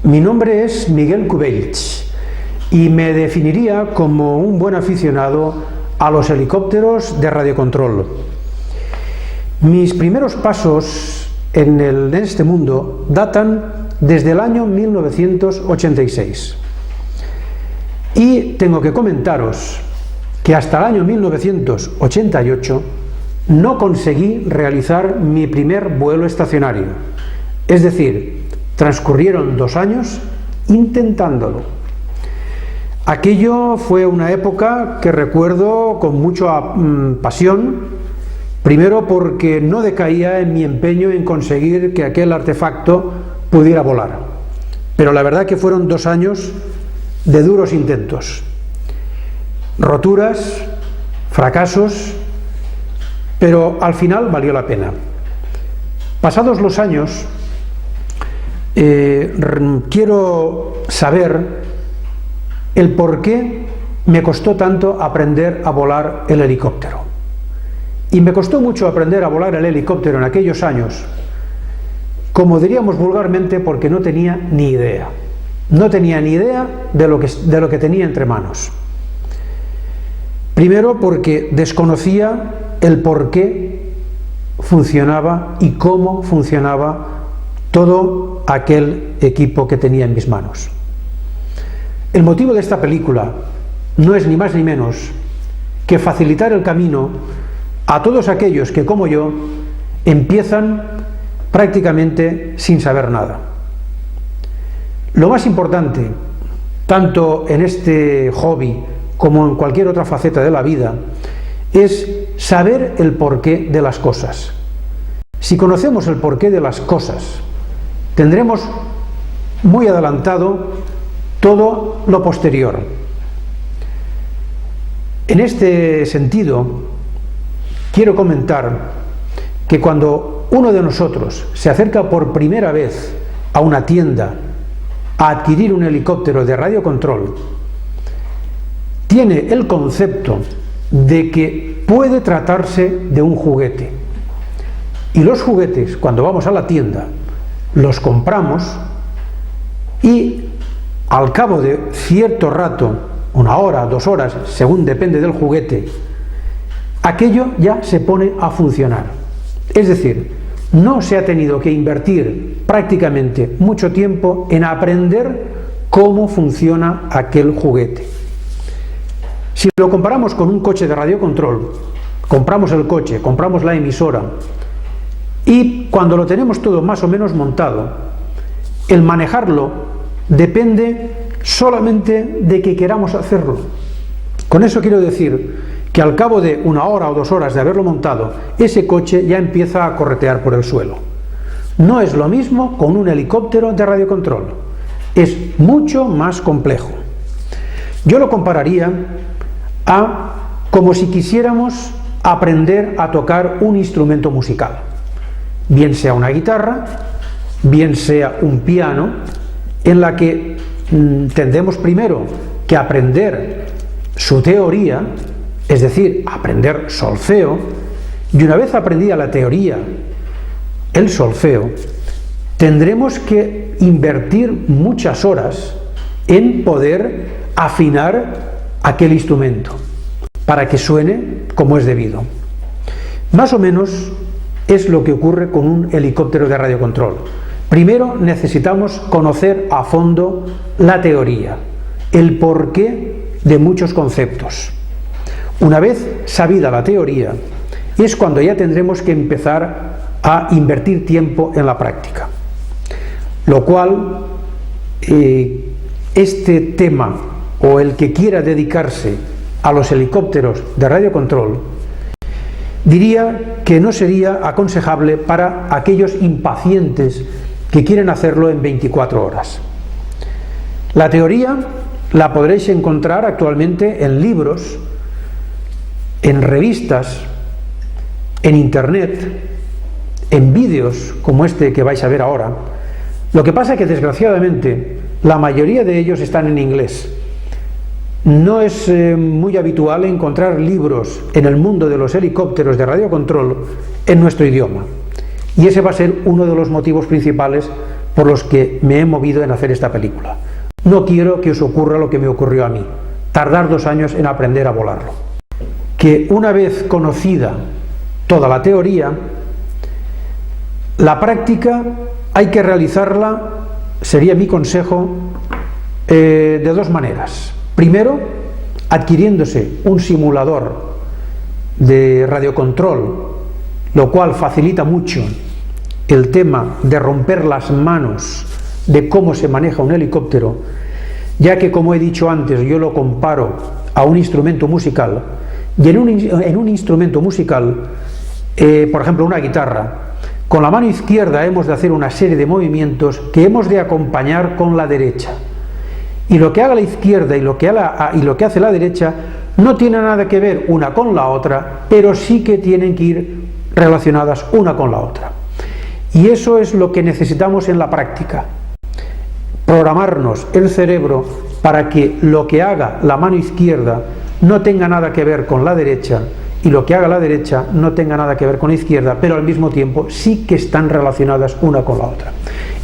Mi nombre es Miguel Cubells y me definiría como un buen aficionado a los helicópteros de radiocontrol. Mis primeros pasos en este mundo datan desde el año 1986. Y tengo que comentaros que hasta el año 1988 no conseguí realizar mi primer vuelo estacionario. Es decir, transcurrieron 2 años intentándolo. Aquello fue una época que recuerdo con mucha pasión, primero porque no decaía en mi empeño en conseguir que aquel artefacto pudiera volar. Pero la verdad que fueron 2 años de duros intentos, roturas, fracasos, pero al final valió la pena. Pasados los años, quiero saber el por qué me costó tanto aprender a volar el helicóptero. Y me costó mucho aprender a volar el helicóptero en aquellos años, como diríamos vulgarmente, porque no tenía ni idea. No tenía ni idea de lo que tenía entre manos. Primero porque desconocía el por qué funcionaba y cómo funcionaba todo aquel equipo que tenía en mis manos. El motivo de esta película no es ni más ni menos que facilitar el camino a todos aquellos que, como yo, empiezan prácticamente sin saber nada. Lo más importante, tanto en este hobby como en cualquier otra faceta de la vida, es saber el porqué de las cosas. Si conocemos el porqué de las cosas, tendremos muy adelantado todo lo posterior. En este sentido, quiero comentar que cuando uno de nosotros se acerca por primera vez a una tienda a adquirir un helicóptero de radiocontrol, tiene el concepto de que puede tratarse de un juguete. Y los juguetes, cuando vamos a la tienda, los compramos y al cabo de cierto rato, 1 hora, 2 horas, según depende del juguete, aquello ya se pone a funcionar. Es decir, no se ha tenido que invertir prácticamente mucho tiempo en aprender cómo funciona aquel juguete. Si lo comparamos con un coche de radiocontrol, compramos el coche, compramos la emisora y cuando lo tenemos todo más o menos montado, el manejarlo depende solamente de que queramos hacerlo. Con eso quiero decir que al cabo de 1 hora o 2 horas de haberlo montado, ese coche ya empieza a corretear por el suelo. No es lo mismo con un helicóptero de radiocontrol. Es mucho más complejo. Yo lo compararía a como si quisiéramos aprender a tocar un instrumento musical. Bien sea una guitarra, bien sea un piano, en la que tendremos primero que aprender su teoría, es decir, aprender solfeo, y una vez aprendida la teoría, el solfeo, tendremos que invertir muchas horas en poder afinar aquel instrumento para que suene como es debido. Más o menos es lo que ocurre con un helicóptero de radiocontrol. Primero necesitamos conocer a fondo la teoría, el porqué de muchos conceptos. Una vez sabida la teoría, es cuando ya tendremos que empezar a invertir tiempo en la práctica. Lo cual, este tema, o el que quiera dedicarse a los helicópteros de radiocontrol, diría que no sería aconsejable para aquellos impacientes que quieren hacerlo en 24 horas. La teoría la podréis encontrar actualmente en libros, en revistas, en internet, en vídeos como este que vais a ver ahora. Lo que pasa es que desgraciadamente la mayoría de ellos están en inglés. No es muy habitual encontrar libros en el mundo de los helicópteros de radiocontrol en nuestro idioma. Y ese va a ser uno de los motivos principales por los que me he movido en hacer esta película. No quiero que os ocurra lo que me ocurrió a mí, tardar 2 años en aprender a volarlo. Que una vez conocida toda la teoría, la práctica hay que realizarla, sería mi consejo, de 2 maneras. Primero, adquiriéndose un simulador de radiocontrol, lo cual facilita mucho el tema de romper las manos de cómo se maneja un helicóptero, ya que, como he dicho antes, yo lo comparo a un instrumento musical, y en un instrumento musical, por ejemplo una guitarra, con la mano izquierda hemos de hacer una serie de movimientos que hemos de acompañar con la derecha, y lo que haga la izquierda y lo que hace la derecha no tiene nada que ver una con la otra, pero sí que tienen que ir relacionadas una con la otra. Y eso es lo que necesitamos en la práctica, programarnos el cerebro para que lo que haga la mano izquierda no tenga nada que ver con la derecha y lo que haga la derecha no tenga nada que ver con la izquierda, pero al mismo tiempo sí que están relacionadas una con la otra.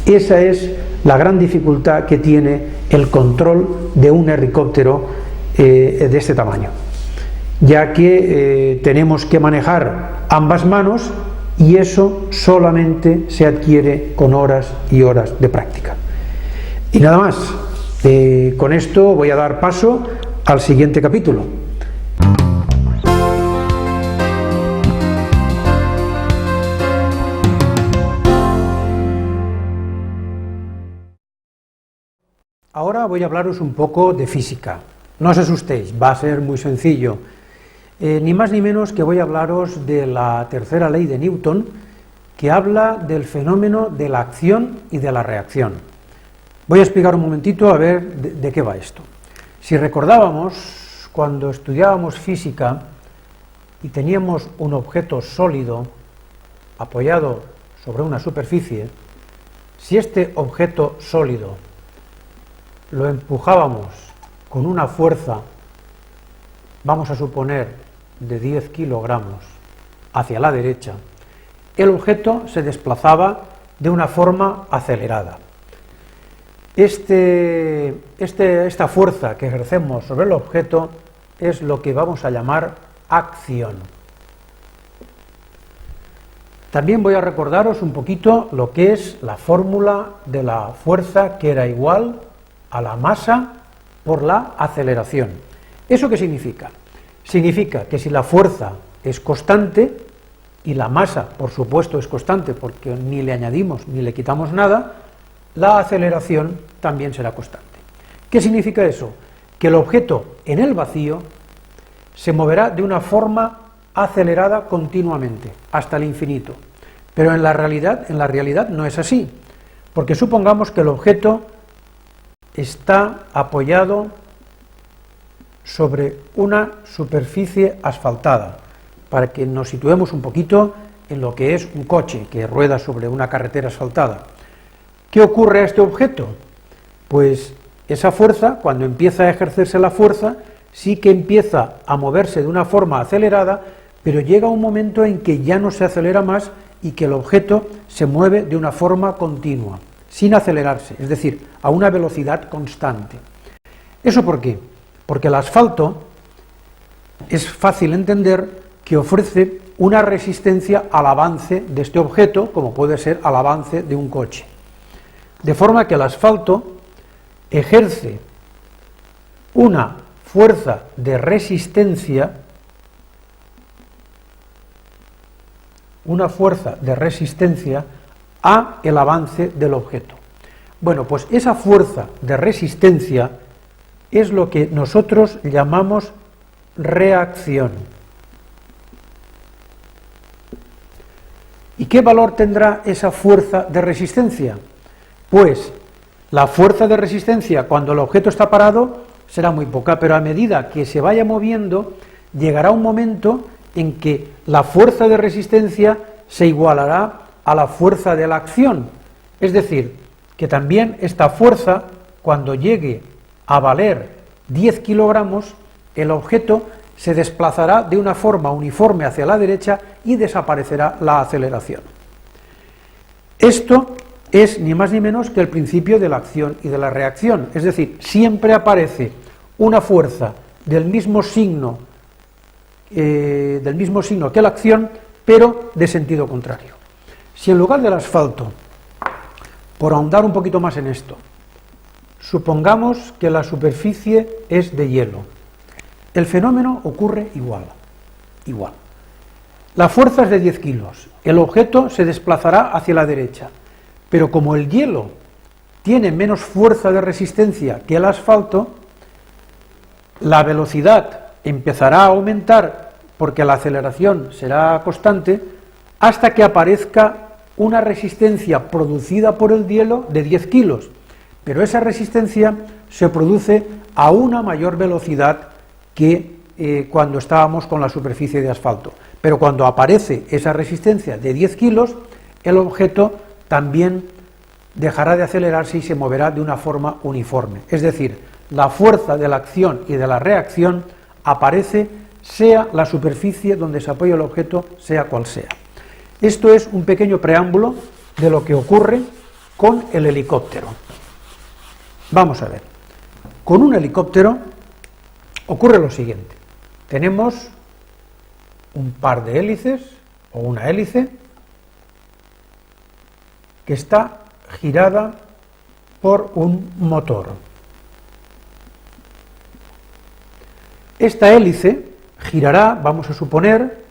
Esa es la gran dificultad que tiene el control de un helicóptero de este tamaño, ya que tenemos que manejar ambas manos y eso solamente se adquiere con horas y horas de práctica. Y nada más, con esto voy a dar paso al siguiente capítulo. Ahora voy a hablaros un poco de física. No os asustéis, va a ser muy sencillo. Ni más ni menos que voy a hablaros de la tercera ley de Newton, que habla del fenómeno de la acción y de la reacción. Voy a explicar un momentito a ver de qué va esto. Si recordábamos, cuando estudiábamos física y teníamos un objeto sólido apoyado sobre una superficie, si este objeto sólido lo empujábamos con una fuerza, vamos a suponer, de 10 kilogramos hacia la derecha, el objeto se desplazaba de una forma acelerada. Esta fuerza que ejercemos sobre el objeto es lo que vamos a llamar acción. También voy a recordaros un poquito lo que es la fórmula de la fuerza, que era igual a la masa por la aceleración. ¿Eso qué significa? Significa que si la fuerza es constante, y la masa, por supuesto, es constante porque ni le añadimos ni le quitamos nada, la aceleración también será constante. ¿Qué significa eso? Que el objeto en el vacío se moverá de una forma acelerada continuamente, hasta el infinito. Pero en la realidad no es así, porque supongamos que el objeto está apoyado sobre una superficie asfaltada, para que nos situemos un poquito en lo que es un coche que rueda sobre una carretera asfaltada. ¿Qué ocurre a este objeto? Pues esa fuerza, cuando empieza a ejercerse la fuerza, sí que empieza a moverse de una forma acelerada, pero llega un momento en que ya no se acelera más y que el objeto se mueve de una forma continua, sin acelerarse, es decir, a una velocidad constante. ¿Eso por qué? Porque el asfalto es fácil entender que ofrece una resistencia al avance de este objeto, como puede ser al avance de un coche. De forma que el asfalto ejerce una fuerza de resistencia, a el avance del objeto. Bueno, pues esa fuerza de resistencia es lo que nosotros llamamos reacción. ¿Y qué valor tendrá esa fuerza de resistencia? Pues la fuerza de resistencia cuando el objeto está parado será muy poca, pero a medida que se vaya moviendo llegará un momento en que la fuerza de resistencia se igualará a la fuerza de la acción. Es decir, que también esta fuerza, cuando llegue a valer 10 kilogramos, el objeto se desplazará de una forma uniforme hacia la derecha y desaparecerá la aceleración. Esto es ni más ni menos que el principio de la acción y de la reacción, es decir, siempre aparece una fuerza del mismo signo que la acción, pero de sentido contrario. Si en lugar del asfalto, por ahondar un poquito más en esto, supongamos que la superficie es de hielo, el fenómeno ocurre igual. La fuerza es de 10 kilos, el objeto se desplazará hacia la derecha, pero como el hielo tiene menos fuerza de resistencia que el asfalto, la velocidad empezará a aumentar porque la aceleración será constante hasta que aparezca una resistencia producida por el hielo de 10 kilos, pero esa resistencia se produce a una mayor velocidad que cuando estábamos con la superficie de asfalto. Pero cuando aparece esa resistencia de 10 kilos, el objeto también dejará de acelerarse y se moverá de una forma uniforme. Es decir, la fuerza de la acción y de la reacción aparece sea la superficie donde se apoya el objeto, sea cual sea. Esto es un pequeño preámbulo de lo que ocurre con el helicóptero. Vamos a ver. Con un helicóptero ocurre lo siguiente. Tenemos un par de hélices o una hélice que está girada por un motor. Esta hélice girará, vamos a suponer,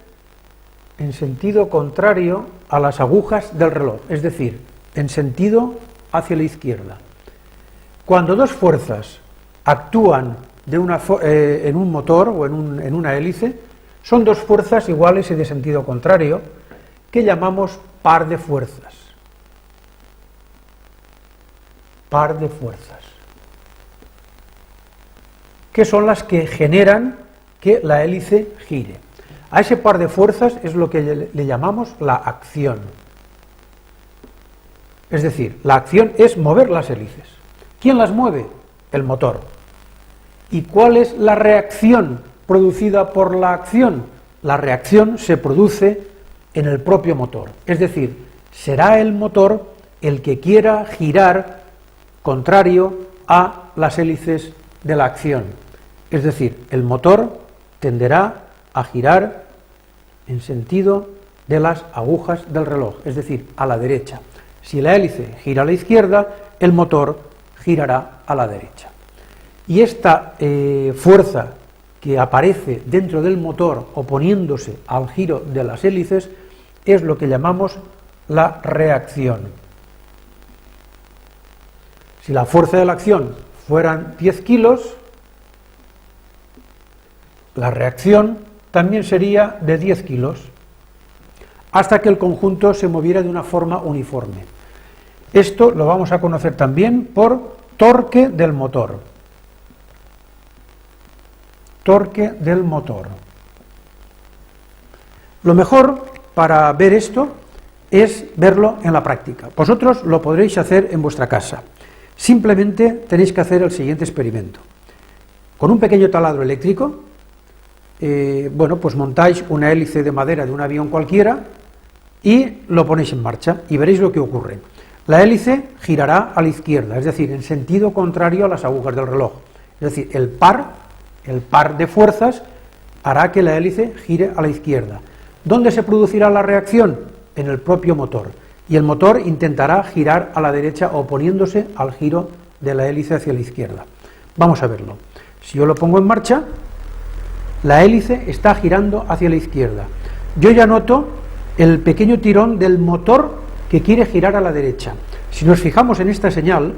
en sentido contrario a las agujas del reloj, es decir, en sentido hacia la izquierda. Cuando dos fuerzas actúan en un motor o en una hélice, son dos fuerzas iguales y de sentido contrario, que llamamos par de fuerzas. Par de fuerzas. Que son las que generan que la hélice gire. A ese par de fuerzas es lo que le llamamos la acción. Es decir, la acción es mover las hélices. ¿Quién las mueve? El motor. ¿Y cuál es la reacción producida por la acción? La reacción se produce en el propio motor. Es decir, será el motor el que quiera girar contrario a las hélices de la acción. Es decir, el motor tenderá a girar en sentido de las agujas del reloj, es decir, a la derecha. Si la hélice gira a la izquierda, el motor girará a la derecha. Y esta fuerza que aparece dentro del motor oponiéndose al giro de las hélices es lo que llamamos la reacción. Si la fuerza de la acción fueran 10 kilos, la reacción también sería de 10 kilos, hasta que el conjunto se moviera de una forma uniforme. Esto lo vamos a conocer también por torque del motor. Torque del motor. Lo mejor para ver esto es verlo en la práctica. Vosotros lo podréis hacer en vuestra casa. Simplemente tenéis que hacer el siguiente experimento. Con un pequeño taladro eléctrico, pues montáis una hélice de madera de un avión cualquiera y lo ponéis en marcha y veréis lo que ocurre. La hélice girará a la izquierda, es decir, en sentido contrario a las agujas del reloj. Es decir, el par de fuerzas hará que la hélice gire a la izquierda. ¿Dónde se producirá la reacción? En el propio motor. Y el motor intentará girar a la derecha oponiéndose al giro de la hélice hacia la izquierda. Vamos a verlo. Si yo lo pongo en marcha, la hélice está girando hacia la izquierda. Yo ya noto el pequeño tirón del motor que quiere girar a la derecha. Si nos fijamos en esta señal,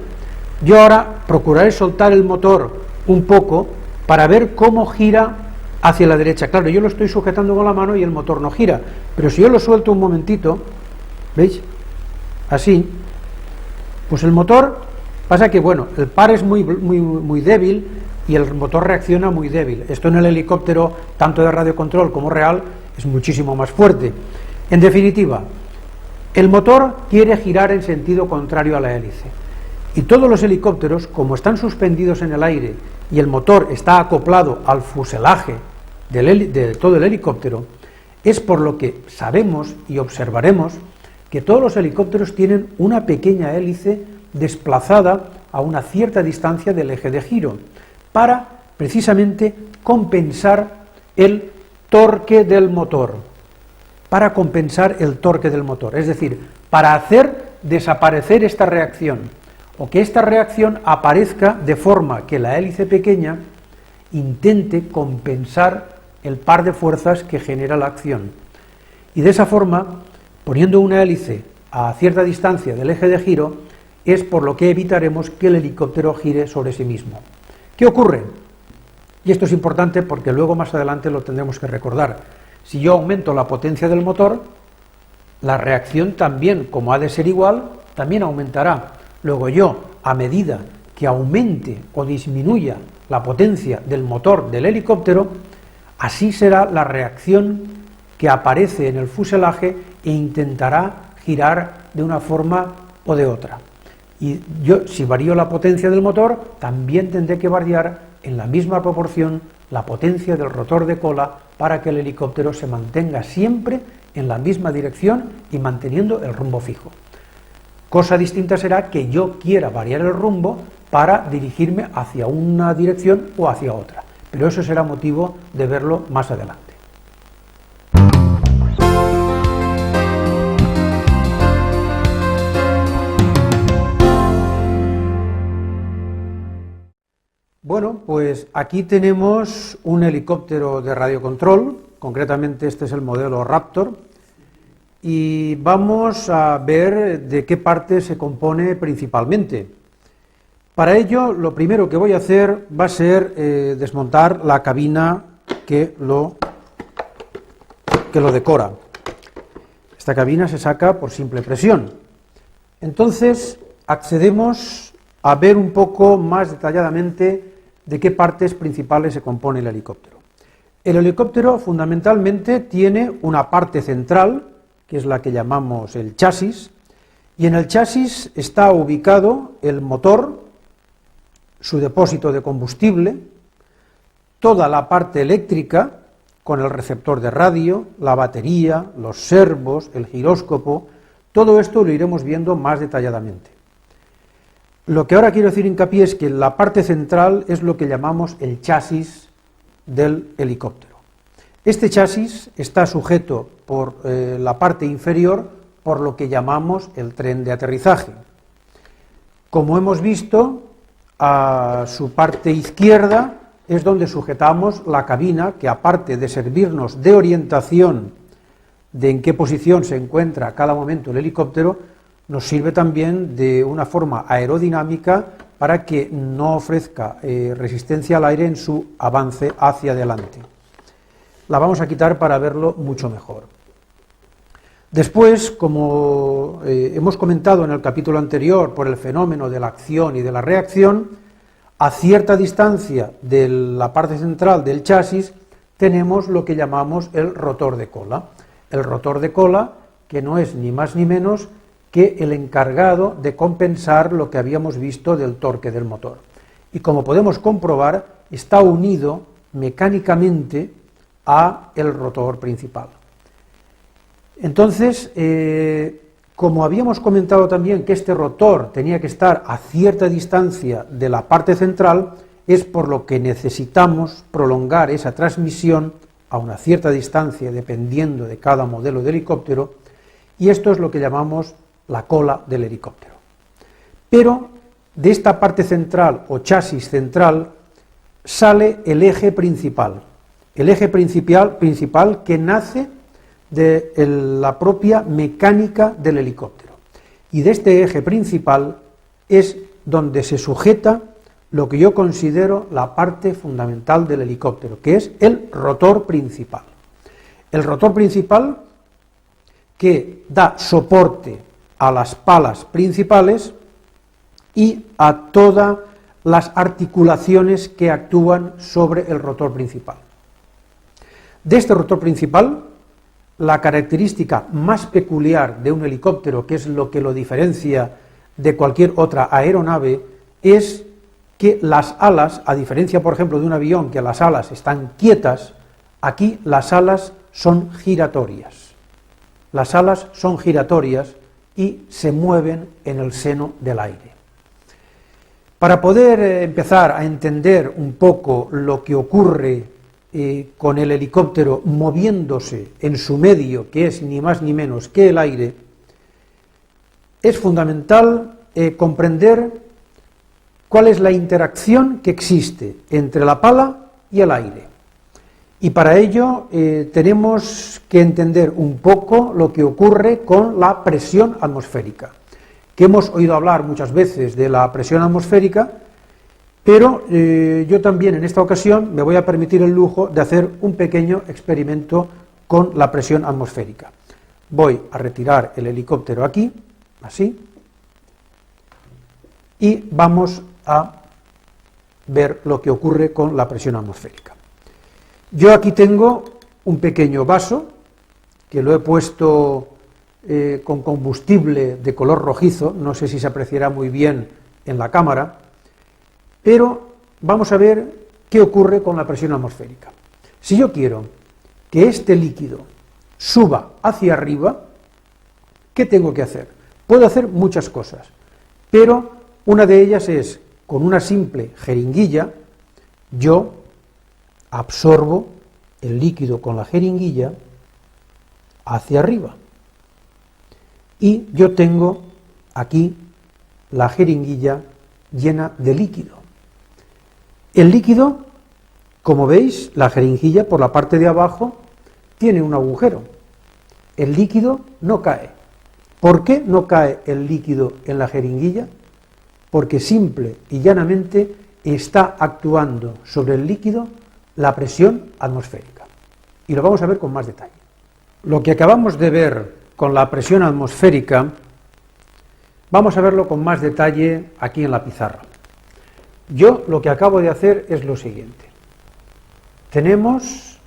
yo ahora procuraré soltar el motor un poco para ver cómo gira hacia la derecha. Claro, yo lo estoy sujetando con la mano y el motor no gira, pero si yo lo suelto un momentito, ¿veis? Así, pues el motor, pasa que bueno, el par es muy débil y el motor reacciona muy débil. Esto en el helicóptero, tanto de radiocontrol como real, es muchísimo más fuerte. En definitiva, el motor quiere girar en sentido contrario a la hélice. Y todos los helicópteros, como están suspendidos en el aire y el motor está acoplado al fuselaje de todo el helicóptero, es por lo que sabemos y observaremos que todos los helicópteros tienen una pequeña hélice desplazada a una cierta distancia del eje de giro, para precisamente compensar el torque del motor, es decir, para hacer desaparecer esta reacción, o que esta reacción aparezca de forma que la hélice pequeña intente compensar el par de fuerzas que genera la acción. Y de esa forma, poniendo una hélice a cierta distancia del eje de giro, es por lo que evitaremos que el helicóptero gire sobre sí mismo. ¿Qué ocurre? Y esto es importante porque luego más adelante lo tendremos que recordar. Si yo aumento la potencia del motor, la reacción también, como ha de ser igual, también aumentará. Luego yo, a medida que aumente o disminuya la potencia del motor del helicóptero, así será la reacción que aparece en el fuselaje e intentará girar de una forma o de otra. Y yo, si varío la potencia del motor, también tendré que variar en la misma proporción la potencia del rotor de cola para que el helicóptero se mantenga siempre en la misma dirección y manteniendo el rumbo fijo. Cosa distinta será que yo quiera variar el rumbo para dirigirme hacia una dirección o hacia otra, pero eso será motivo de verlo más adelante. Bueno, pues aquí tenemos un helicóptero de radiocontrol, concretamente este es el modelo Raptor, y vamos a ver de qué parte se compone principalmente. Para ello, lo primero que voy a hacer va a ser desmontar la cabina que lo decora. Esta cabina se saca por simple presión. Entonces, accedemos a ver un poco más detalladamente de qué partes principales se compone el helicóptero. El helicóptero fundamentalmente tiene una parte central, que es la que llamamos el chasis, y en el chasis está ubicado el motor, su depósito de combustible, toda la parte eléctrica, con el receptor de radio, la batería, los servos, el giróscopo, todo esto lo iremos viendo más detalladamente. Lo que ahora quiero decir hincapié es que la parte central es lo que llamamos el chasis del helicóptero. Este chasis está sujeto por la parte inferior por lo que llamamos el tren de aterrizaje. Como hemos visto, a su parte izquierda es donde sujetamos la cabina, que aparte de servirnos de orientación de en qué posición se encuentra a cada momento el helicóptero, nos sirve también de una forma aerodinámica para que no ofrezca resistencia al aire en su avance hacia adelante. La vamos a quitar para verlo mucho mejor. Después, como hemos comentado en el capítulo anterior, por el fenómeno de la acción y de la reacción, a cierta distancia de la parte central del chasis tenemos lo que llamamos el rotor de cola. El rotor de cola, que no es ni más ni menos que el encargado de compensar lo que habíamos visto del torque del motor. Y como podemos comprobar, está unido mecánicamente a el rotor principal. Entonces, como habíamos comentado también que este rotor tenía que estar a cierta distancia de la parte central, es por lo que necesitamos prolongar esa transmisión a una cierta distancia dependiendo de cada modelo de helicóptero, y esto es lo que llamamos la cola del helicóptero. Pero de esta parte central o chasis central sale el eje principal que nace de la propia mecánica del helicóptero. Y de este eje principal es donde se sujeta lo que yo considero la parte fundamental del helicóptero, que es el rotor principal. El rotor principal que da soporte a las palas principales y a todas las articulaciones que actúan sobre el rotor principal. De este rotor principal, la característica más peculiar de un helicóptero, que es lo que lo diferencia de cualquier otra aeronave, es que las alas, a diferencia por ejemplo de un avión que las alas están quietas, aquí las alas son giratorias. las alas son giratorias y se mueven en el seno del aire. Para poder empezar a entender un poco lo que ocurre con el helicóptero moviéndose en su medio, que es ni más ni menos que el aire, es fundamental comprender cuál es la interacción que existe entre la pala y el aire. Y para ello tenemos que entender un poco lo que ocurre con la presión atmosférica, que hemos oído hablar muchas veces de la presión atmosférica, pero yo también en esta ocasión me voy a permitir el lujo de hacer un pequeño experimento con la presión atmosférica. Voy a retirar el helicóptero aquí, así, y vamos a ver lo que ocurre con la presión atmosférica. Yo aquí tengo un pequeño vaso que lo he puesto con combustible de color rojizo, no sé si se apreciará muy bien en la cámara, pero vamos a ver qué ocurre con la presión atmosférica. Si yo quiero que este líquido suba hacia arriba, ¿qué tengo que hacer? Puedo hacer muchas cosas, pero una de ellas es, con una simple jeringuilla, yo absorbo el líquido con la jeringuilla hacia arriba. Y yo tengo aquí la jeringuilla llena de líquido. El líquido, como veis, la jeringuilla por la parte de abajo tiene un agujero. El líquido no cae. ¿Por qué no cae el líquido en la jeringuilla? Porque simple y llanamente está actuando sobre el líquido la presión atmosférica. Y lo vamos a ver con más detalle. Lo que acabamos de ver con la presión atmosférica, vamos a verlo con más detalle aquí en la pizarra. Yo lo que acabo de hacer es lo siguiente. Tenemos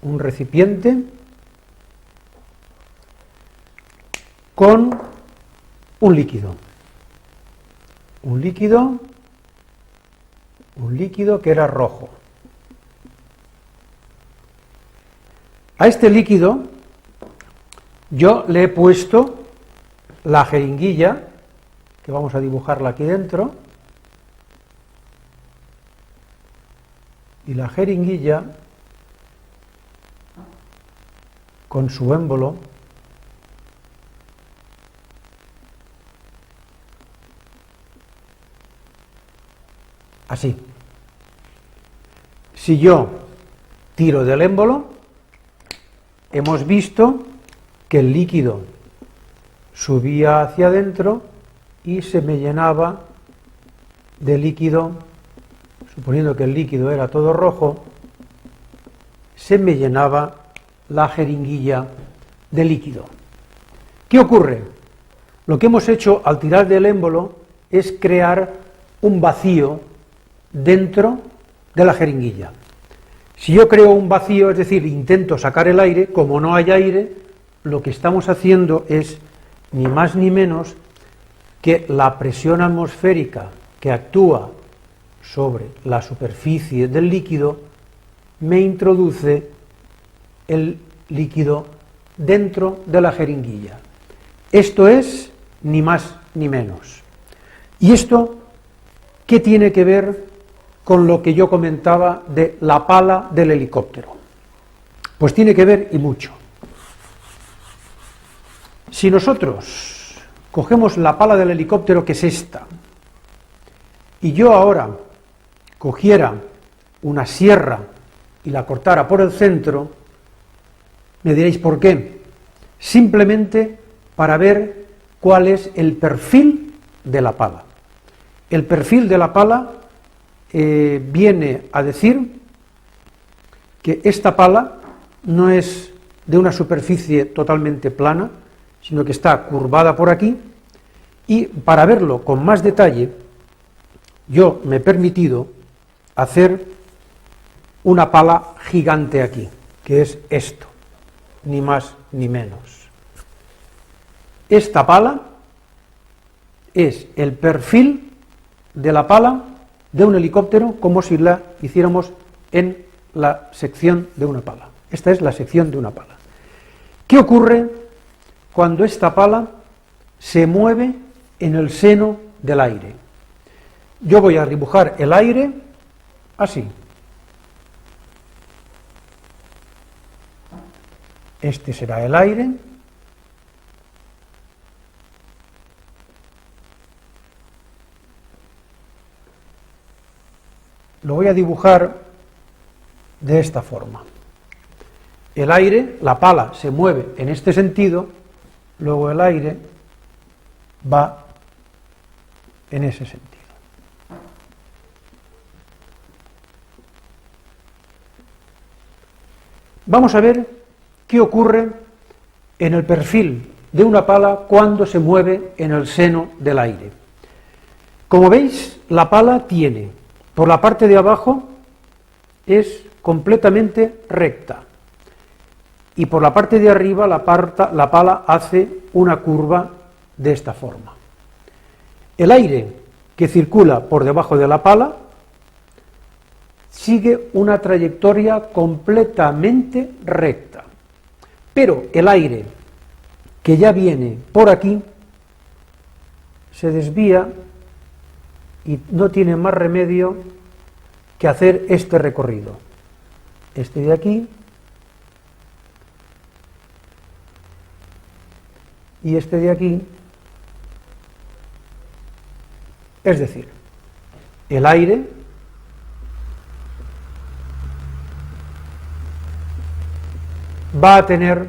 un recipiente con un líquido. Un líquido que era rojo. A este líquido yo le he puesto la jeringuilla, que vamos a dibujarla aquí dentro, y la jeringuilla con su émbolo así. Si yo tiro del émbolo, hemos visto que el líquido subía hacia adentro y se me llenaba de líquido, suponiendo que el líquido era todo rojo, se me llenaba la jeringuilla de líquido. ¿Qué ocurre? Lo que hemos hecho al tirar del émbolo es crear un vacío dentro de la jeringuilla. Si yo creo un vacío, es decir, intento sacar el aire, como no hay aire, lo que estamos haciendo es ni más ni menos que la presión atmosférica que actúa sobre la superficie del líquido me introduce el líquido dentro de la jeringuilla. Esto es ni más ni menos. ¿Y esto qué tiene que ver con lo que yo comentaba de la pala del helicóptero? Pues tiene que ver y mucho. Si nosotros cogemos la pala del helicóptero, que es esta, y yo ahora cogiera una sierra y la cortara por el centro, me diréis ¿por qué? Simplemente para ver cuál es el perfil de la pala. El perfil de la pala viene a decir que esta pala no es de una superficie totalmente plana, sino que está curvada por aquí, y para verlo con más detalle, yo me he permitido hacer una pala gigante aquí, que es esto, ni más ni menos. Esta pala es el perfil de la pala de un helicóptero, como si la hiciéramos en la sección de una pala. Esta es la sección de una pala. ¿Qué ocurre cuando esta pala se mueve en el seno del aire? Yo voy a dibujar el aire así. Este será el aire. Lo voy a dibujar de esta forma. El aire, la pala se mueve en este sentido, luego el aire va en ese sentido. Vamos a ver qué ocurre en el perfil de una pala cuando se mueve en el seno del aire. Como veis, la pala tiene, por la parte de abajo, es completamente recta, y por la parte de arriba la pala hace una curva de esta forma. El aire que circula por debajo de la pala sigue una trayectoria completamente recta, pero el aire que ya viene por aquí se desvía y no tiene más remedio que hacer este recorrido, este de aquí y este de aquí. Es decir, el aire va a tener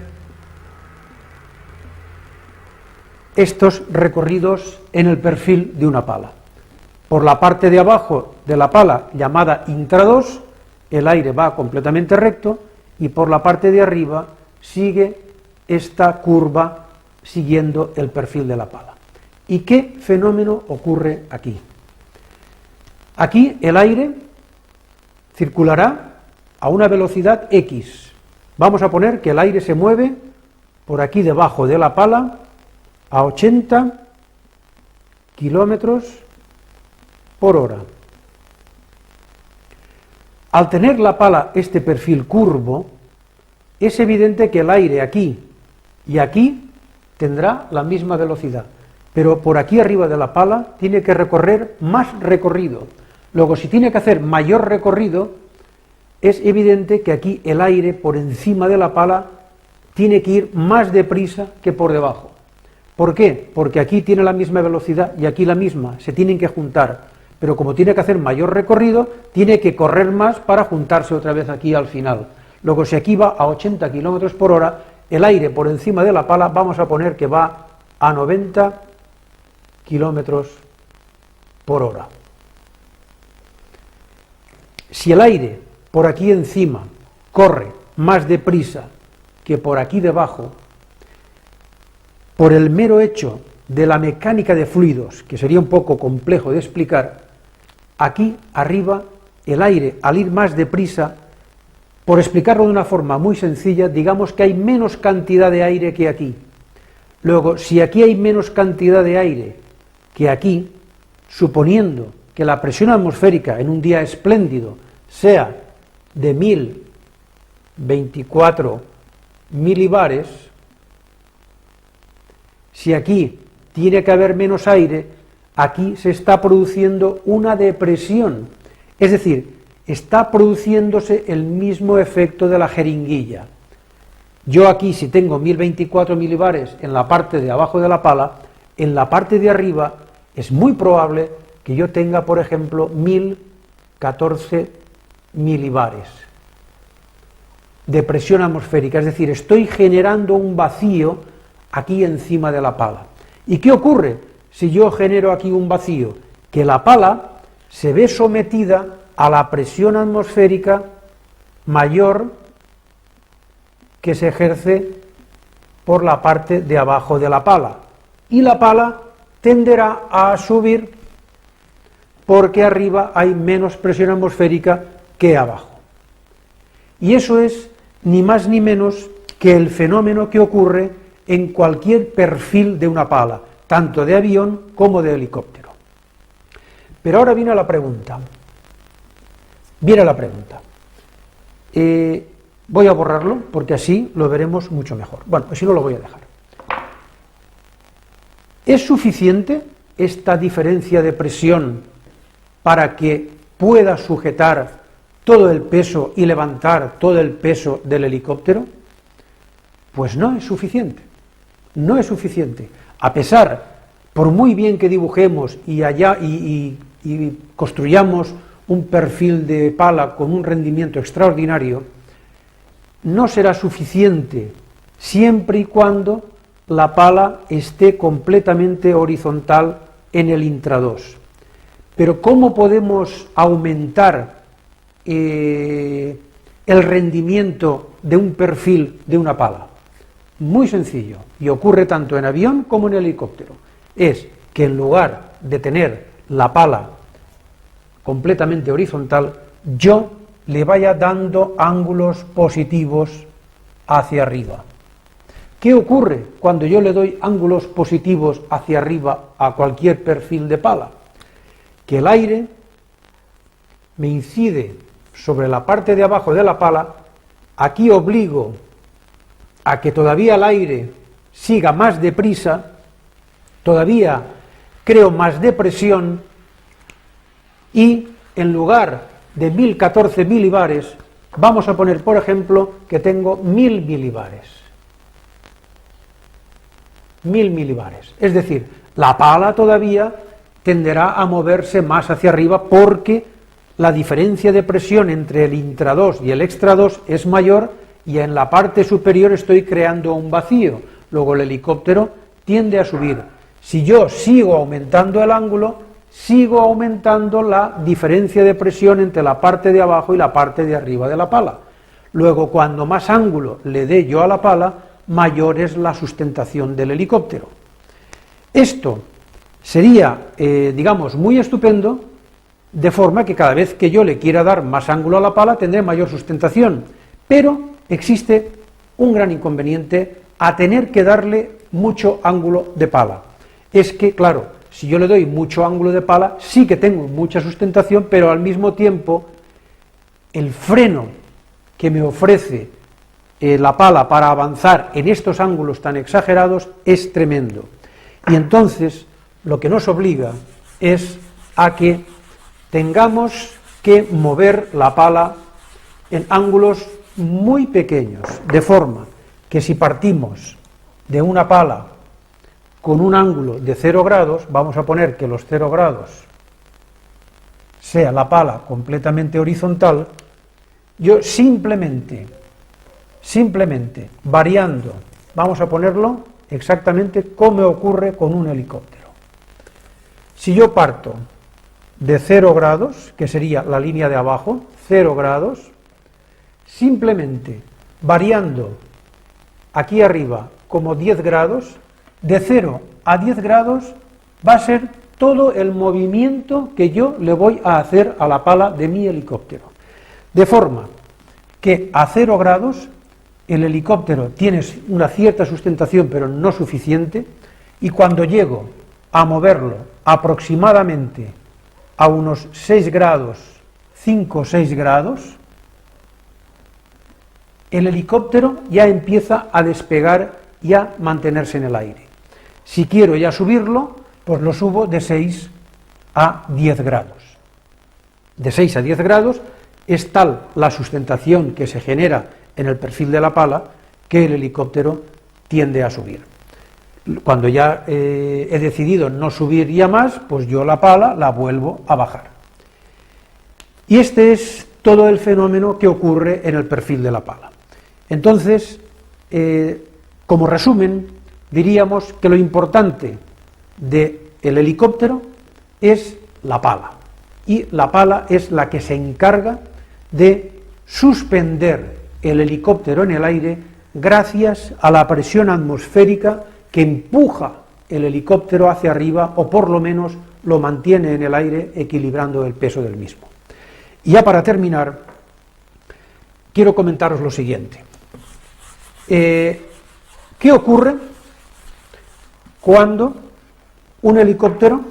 estos recorridos en el perfil de una pala. Por la parte de abajo de la pala, llamada intrados, el aire va completamente recto, y por la parte de arriba sigue esta curva siguiendo el perfil de la pala. ¿Y qué fenómeno ocurre aquí? Aquí el aire circulará a una velocidad X. Vamos a poner que el aire se mueve por aquí debajo de la pala a 80 kilómetros por hora. Al tener la pala este perfil curvo, es evidente que el aire aquí y aquí tendrá la misma velocidad, pero por aquí arriba de la pala tiene que recorrer más recorrido. Luego, si tiene que hacer mayor recorrido, es evidente que aquí el aire por encima de la pala tiene que ir más deprisa que por debajo. ¿Por qué? Porque aquí tiene la misma velocidad y aquí la misma, se tienen que juntar, pero como tiene que hacer mayor recorrido, tiene que correr más para juntarse otra vez aquí al final. Luego, si aquí va a 80 kilómetros por hora, el aire por encima de la pala vamos a poner que va a 90 kilómetros por hora. Si el aire por aquí encima corre más deprisa que por aquí debajo, por el mero hecho de la mecánica de fluidos, que sería un poco complejo de explicar, aquí arriba el aire, al ir más deprisa, por explicarlo de una forma muy sencilla, digamos que hay menos cantidad de aire que aquí. Luego, si aquí hay menos cantidad de aire que aquí, suponiendo que la presión atmosférica en un día espléndido sea de 1024 milibares, si aquí tiene que haber menos aire, aquí se está produciendo una depresión, es decir, está produciéndose el mismo efecto de la jeringuilla. Yo aquí, si tengo 1024 milibares en la parte de abajo de la pala, en la parte de arriba es muy probable que yo tenga, por ejemplo, 1014 milibares de presión atmosférica, es decir, estoy generando un vacío aquí encima de la pala. ¿Y qué ocurre si yo genero aquí un vacío? Que la pala se ve sometida a la presión atmosférica mayor que se ejerce por la parte de abajo de la pala, y la pala tenderá a subir porque arriba hay menos presión atmosférica que abajo. Y eso es ni más ni menos que el fenómeno que ocurre en cualquier perfil de una pala, tanto de avión como de helicóptero. Pero ahora viene la pregunta. Voy a borrarlo porque así lo veremos mucho mejor. Bueno, pues si no lo voy a dejar. ¿Es suficiente esta diferencia de presión para que pueda sujetar todo el peso y levantar todo el peso del helicóptero? Pues no es suficiente. No es suficiente. A pesar, por muy bien que dibujemos y construyamos un perfil de pala con un rendimiento extraordinario, no será suficiente siempre y cuando la pala esté completamente horizontal en el intradós. Pero ¿cómo podemos aumentar el rendimiento de un perfil de una pala? Muy sencillo, y ocurre tanto en avión como en helicóptero. Es que en lugar de tener la pala completamente horizontal, yo le vaya dando ángulos positivos hacia arriba. ¿Qué ocurre cuando yo le doy ángulos positivos hacia arriba a cualquier perfil de pala? Que el aire me incide sobre la parte de abajo de la pala, aquí obligo a que todavía el aire siga más deprisa, todavía creo más depresión y en lugar de 1014 milibares, vamos a poner, por ejemplo, que tengo 1000 milibares. 1000 milibares. Es decir, la pala todavía tenderá a moverse más hacia arriba porque la diferencia de presión entre el intradós y el extradós es mayor y en la parte superior estoy creando un vacío. Luego el helicóptero tiende a subir. Si yo sigo aumentando el ángulo, sigo aumentando la diferencia de presión entre la parte de abajo y la parte de arriba de la pala. Luego, cuando más ángulo le dé yo a la pala, mayor es la sustentación del helicóptero. Esto sería, digamos, muy estupendo, de forma que cada vez que yo le quiera dar más ángulo a la pala, tendré mayor sustentación. Pero existe un gran inconveniente a tener que darle mucho ángulo de pala. Es que, claro, si yo le doy mucho ángulo de pala, sí que tengo mucha sustentación, pero al mismo tiempo el freno que me ofrece la pala para avanzar en estos ángulos tan exagerados es tremendo. Y entonces lo que nos obliga es a que tengamos que mover la pala en ángulos muy pequeños, de forma que si partimos de una pala con un ángulo de 0 grados, vamos a poner que los 0 grados sea la pala completamente horizontal, yo simplemente variando, vamos a ponerlo exactamente como ocurre con un helicóptero. Si yo parto de 0 grados, que sería la línea de abajo, 0 grados, simplemente variando aquí arriba como 10 grados, de 0 a 10 grados va a ser todo el movimiento que yo le voy a hacer a la pala de mi helicóptero. De forma que a 0 grados el helicóptero tiene una cierta sustentación, pero no suficiente, y cuando llego a moverlo aproximadamente a unos 6 grados, 5 o 6 grados, el helicóptero ya empieza a despegar y a mantenerse en el aire. Si quiero ya subirlo, pues lo subo de 6 a 10 grados. De 6 a 10 grados es tal la sustentación que se genera en el perfil de la pala que el helicóptero tiende a subir. Cuando ya he decidido no subir ya más, pues yo la pala la vuelvo a bajar. Y este es todo el fenómeno que ocurre en el perfil de la pala. Entonces, como resumen, diríamos que lo importante del helicóptero es la pala, y la pala es la que se encarga de suspender el helicóptero en el aire gracias a la presión atmosférica que empuja el helicóptero hacia arriba, o por lo menos lo mantiene en el aire equilibrando el peso del mismo. Y ya para terminar, quiero comentaros lo siguiente. ¿Qué ocurre cuando un helicóptero,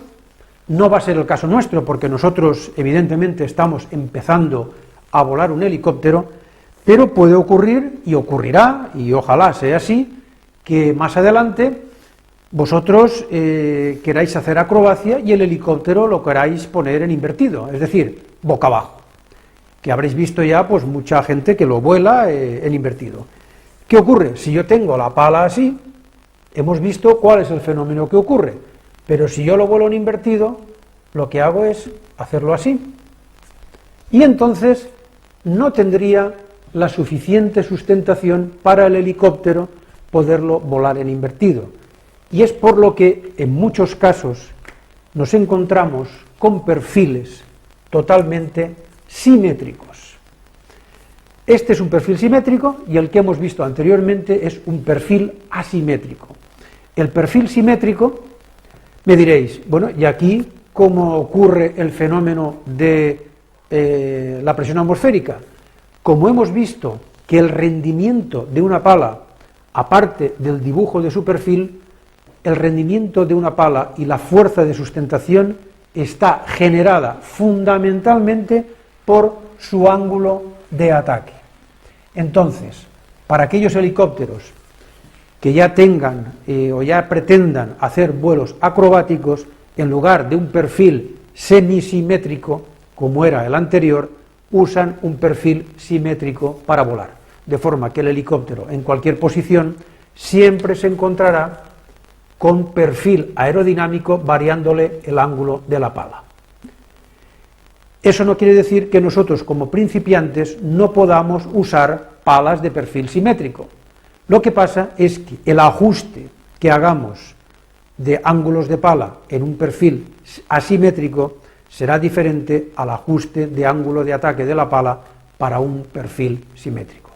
no va a ser el caso nuestro, porque nosotros evidentemente estamos empezando a volar un helicóptero, Pero puede ocurrir, y ocurrirá, y ojalá sea así, que más adelante vosotros queráis hacer acrobacia y el helicóptero lo queráis poner en invertido, es decir, boca abajo, que habréis visto ya pues mucha gente que lo vuela en invertido. ¿Qué ocurre? Si yo tengo la pala así, hemos visto cuál es el fenómeno que ocurre, pero si yo lo vuelo en invertido, lo que hago es hacerlo así, y entonces no tendría la suficiente sustentación para el helicóptero poderlo volar en invertido. Y es por lo que en muchos casos nos encontramos con perfiles totalmente simétricos. Este es un perfil simétrico y el que hemos visto anteriormente es un perfil asimétrico. El perfil simétrico, me diréis, bueno, ¿y aquí cómo ocurre el fenómeno de la presión atmosférica? Como hemos visto que el rendimiento de una pala, aparte del dibujo de su perfil, el rendimiento de una pala y la fuerza de sustentación está generada fundamentalmente por su ángulo de ataque. Entonces, para aquellos helicópteros que ya tengan o ya pretendan hacer vuelos acrobáticos, en lugar de un perfil semisimétrico, como era el anterior, usan un perfil simétrico para volar, de forma que el helicóptero en cualquier posición siempre se encontrará con perfil aerodinámico variándole el ángulo de la pala. Eso no quiere decir que nosotros como principiantes no podamos usar palas de perfil simétrico. Lo que pasa es que el ajuste que hagamos de ángulos de pala en un perfil asimétrico será diferente al ajuste de ángulo de ataque de la pala para un perfil simétrico.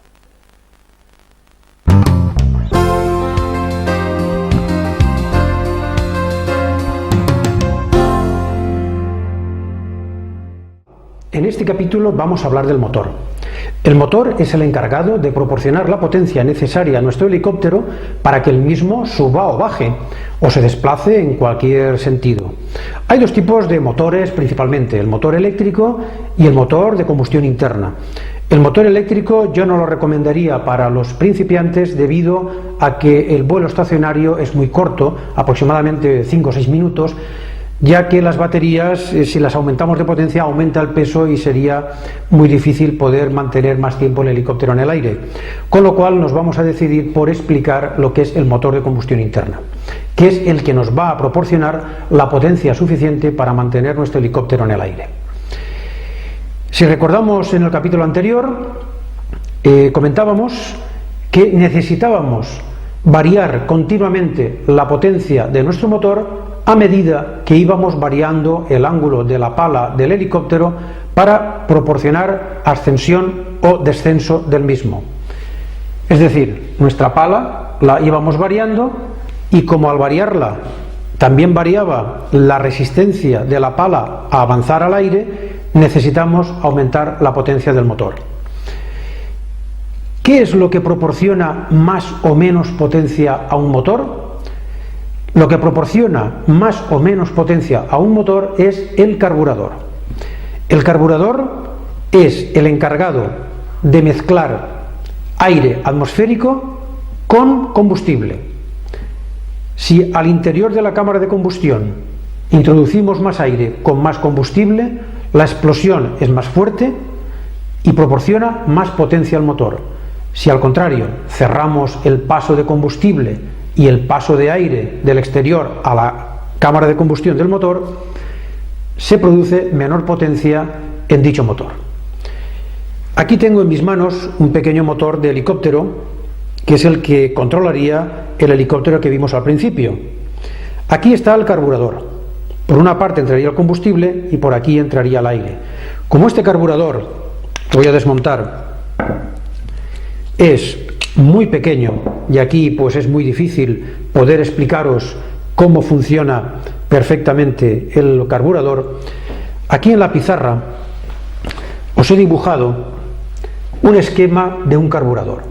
En este capítulo vamos a hablar del motor. El motor es el encargado de proporcionar la potencia necesaria a nuestro helicóptero para que el mismo suba o baje, o se desplace en cualquier sentido. Hay dos tipos de motores principalmente, el motor eléctrico y el motor de combustión interna. El motor eléctrico yo no lo recomendaría para los principiantes debido a que el vuelo estacionario es muy corto, aproximadamente 5 o 6 minutos, ya que las baterías, si las aumentamos de potencia, aumenta el peso y sería muy difícil poder mantener más tiempo el helicóptero en el aire. Con lo cual nos vamos a decidir por explicar lo que es el motor de combustión interna, que es el que nos va a proporcionar la potencia suficiente para mantener nuestro helicóptero en el aire. Si recordamos en el capítulo anterior, comentábamos que necesitábamos variar continuamente la potencia de nuestro motor a medida que íbamos variando el ángulo de la pala del helicóptero para proporcionar ascensión o descenso del mismo. Es decir, nuestra pala la íbamos variando y como al variarla también variaba la resistencia de la pala a avanzar al aire, necesitamos aumentar la potencia del motor. ¿Qué es lo que proporciona más o menos potencia a un motor? Lo que proporciona más o menos potencia a un motor es el carburador. El carburador es el encargado de mezclar aire atmosférico con combustible. Si al interior de la cámara de combustión introducimos más aire con más combustible, la explosión es más fuerte y proporciona más potencia al motor. Si al contrario cerramos el paso de combustible y el paso de aire del exterior a la cámara de combustión del motor, se produce menor potencia en dicho motor. Aquí tengo en mis manos un pequeño motor de helicóptero, que es el que controlaría el helicóptero que vimos al principio. Aquí está el carburador. Por una parte entraría el combustible y por aquí entraría el aire. Como este carburador, lo voy a desmontar, es muy pequeño y aquí pues es muy difícil poder explicaros cómo funciona perfectamente el carburador, aquí en la pizarra os he dibujado un esquema de un carburador.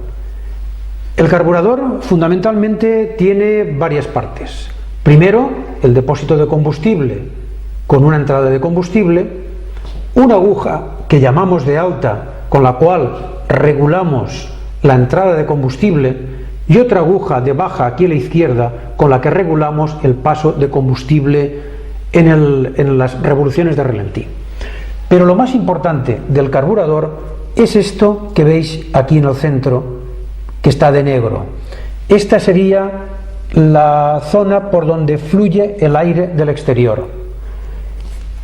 El carburador fundamentalmente tiene varias partes. Primero, el depósito de combustible con una entrada de combustible, una aguja que llamamos de alta con la cual regulamos la entrada de combustible, y otra aguja de baja aquí a la izquierda con la que regulamos el paso de combustible en las revoluciones de ralentí. Pero lo más importante del carburador es esto que veis aquí en el centro, que está de negro. Esta sería la zona por donde fluye el aire del exterior.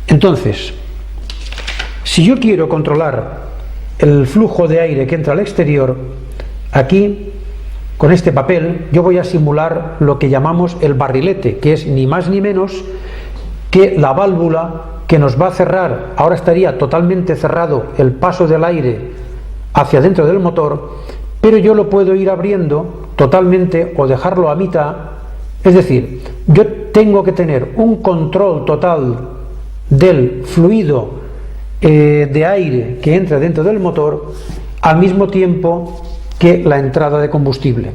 Entonces, si yo quiero controlar el flujo de aire que entra al exterior, aquí con este papel yo voy a simular lo que llamamos el barrilete, que es ni más ni menos que la válvula que nos va a cerrar. Ahora estaría totalmente cerrado el paso del aire hacia dentro del motor, pero yo lo puedo ir abriendo totalmente o dejarlo a mitad. Es decir, yo tengo que tener un control total del fluido de aire que entra dentro del motor al mismo tiempo que la entrada de combustible.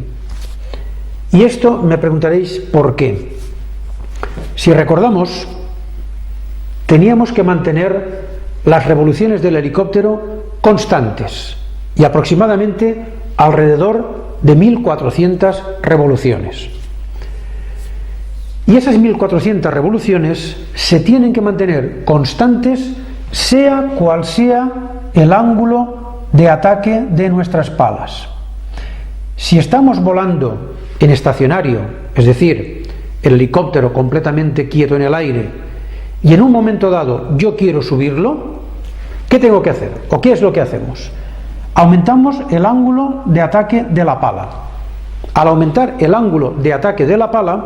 Y esto me preguntaréis por qué. Si recordamos, teníamos que mantener las revoluciones del helicóptero constantes y aproximadamente alrededor de 1400 revoluciones. Y esas 1400 revoluciones se tienen que mantener constantes, sea cual sea el ángulo de ataque de nuestras palas. Si estamos volando en estacionario, es decir, el helicóptero completamente quieto en el aire, y en un momento dado yo quiero subirlo, ¿qué tengo que hacer? ¿O qué es lo que hacemos? Aumentamos el ángulo de ataque de la pala. Al aumentar el ángulo de ataque de la pala,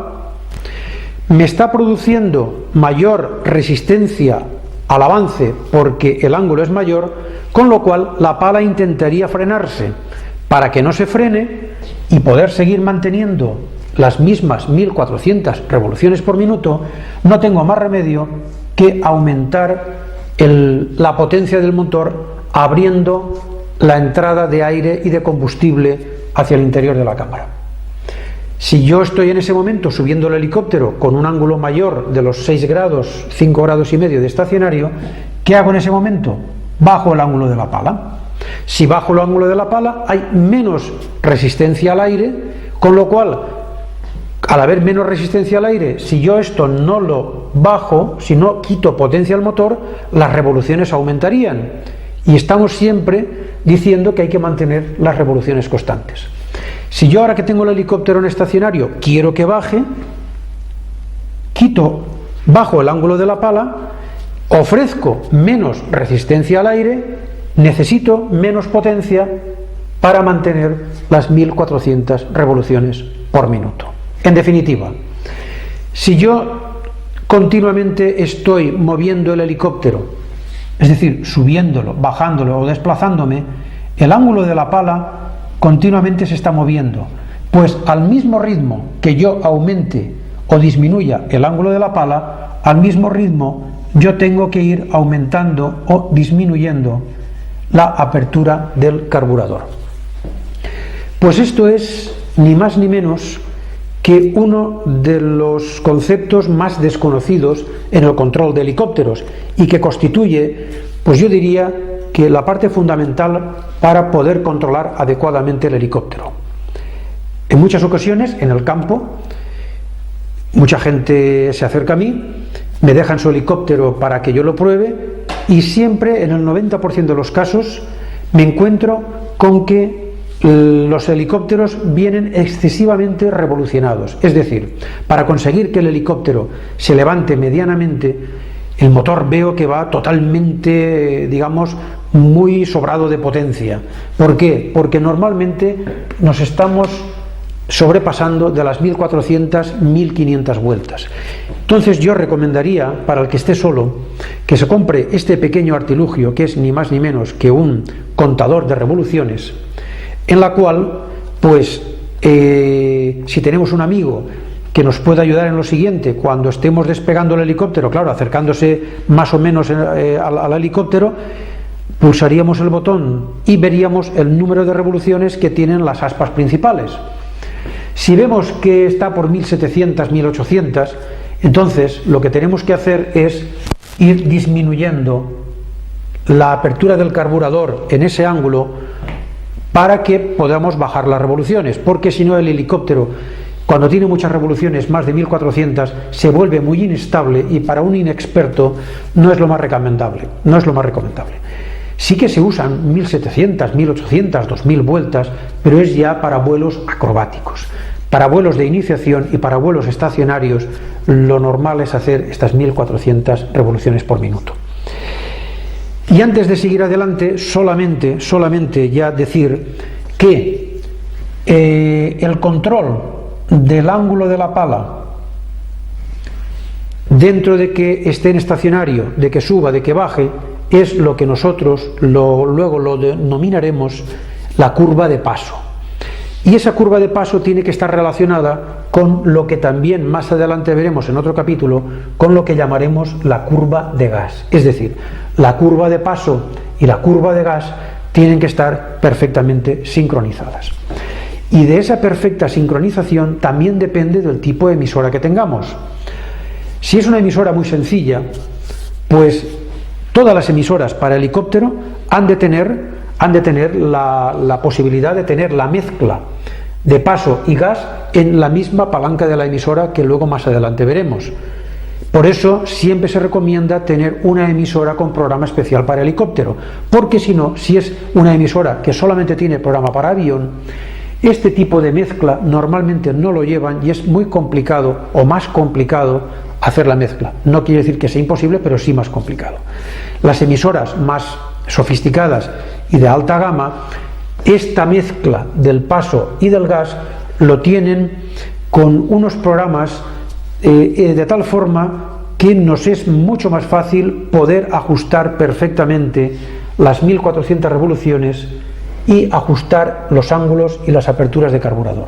me está produciendo mayor resistencia al avance porque el ángulo es mayor, con lo cual la pala intentaría frenarse. Para que no se frene y poder seguir manteniendo las mismas 1400 revoluciones por minuto, no tengo más remedio que aumentar la potencia del motor abriendo la entrada de aire y de combustible hacia el interior de la cámara. Si yo estoy en ese momento subiendo el helicóptero con un ángulo mayor de los 6 grados, 5 grados y medio de estacionario, ¿qué hago en ese momento? Bajo el ángulo de la pala. Si bajo el ángulo de la pala hay menos resistencia al aire, con lo cual, al haber menos resistencia al aire, si yo esto no lo bajo, si no quito potencia al motor, las revoluciones aumentarían. Y estamos siempre diciendo que hay que mantener las revoluciones constantes. Si yo ahora que tengo el helicóptero en estacionario quiero que baje, bajo el ángulo de la pala, ofrezco menos resistencia al aire, necesito menos potencia para mantener las 1400 revoluciones por minuto. En definitiva, si yo continuamente estoy moviendo el helicóptero, es decir, subiéndolo, bajándolo o desplazándome, el ángulo de la pala continuamente se está moviendo, pues al mismo ritmo que yo aumente o disminuya el ángulo de la pala, al mismo ritmo yo tengo que ir aumentando o disminuyendo la apertura del carburador. Pues esto es ni más ni menos que uno de los conceptos más desconocidos en el control de helicópteros y que constituye, pues yo diría que la parte fundamental para poder controlar adecuadamente el helicóptero. En muchas ocasiones, en el campo, mucha gente se acerca a mí, me dejan su helicóptero para que yo lo pruebe y siempre, en el 90% de los casos, me encuentro con que los helicópteros vienen excesivamente revolucionados. Es decir, para conseguir que el helicóptero se levante medianamente, el motor veo que va totalmente, digamos, muy sobrado de potencia. ¿Por qué? Porque normalmente nos estamos sobrepasando de las 1400, 1500 vueltas. Entonces yo recomendaría, para el que esté solo, que se compre este pequeño artilugio, que es ni más ni menos que un contador de revoluciones, en la cual, pues, si tenemos un amigo que nos pueda ayudar en lo siguiente, cuando estemos despegando el helicóptero, claro, acercándose más o menos al helicóptero, pulsaríamos el botón y veríamos el número de revoluciones que tienen las aspas principales. Si vemos que está por 1700, 1800, entonces lo que tenemos que hacer es ir disminuyendo la apertura del carburador en ese ángulo para que podamos bajar las revoluciones, porque si no el helicóptero, cuando tiene muchas revoluciones, más de 1400, se vuelve muy inestable y para un inexperto no es lo más recomendable. Sí que se usan 1700, 1800, 2000 vueltas, pero es ya para vuelos acrobáticos. Para vuelos de iniciación y para vuelos estacionarios, lo normal es hacer estas 1400 revoluciones por minuto. Y antes de seguir adelante, solamente ya decir que el control del ángulo de la pala, dentro de que esté en estacionario, de que suba, de que baje, es lo que nosotros luego lo denominaremos la curva de paso. Y esa curva de paso tiene que estar relacionada con lo que también más adelante veremos en otro capítulo, con lo que llamaremos la curva de gas. Es decir, la curva de paso y la curva de gas tienen que estar perfectamente sincronizadas. Y de esa perfecta sincronización también depende del tipo de emisora que tengamos. Si es una emisora muy sencilla, pues todas las emisoras para helicóptero han de tener la posibilidad de tener la mezcla de paso y gas en la misma palanca de la emisora que luego más adelante veremos. Por eso siempre se recomienda tener una emisora con programa especial para helicóptero, porque si no, si es una emisora que solamente tiene programa para avión, este tipo de mezcla normalmente no lo llevan y es muy complicado o más complicado hacer la mezcla. No quiere decir que sea imposible, pero sí más complicado. Las emisoras más sofisticadas y de alta gama, esta mezcla del paso y del gas lo tienen con unos programas de tal forma que nos es mucho más fácil poder ajustar perfectamente las 1400 revoluciones y ajustar los ángulos y las aperturas de carburador.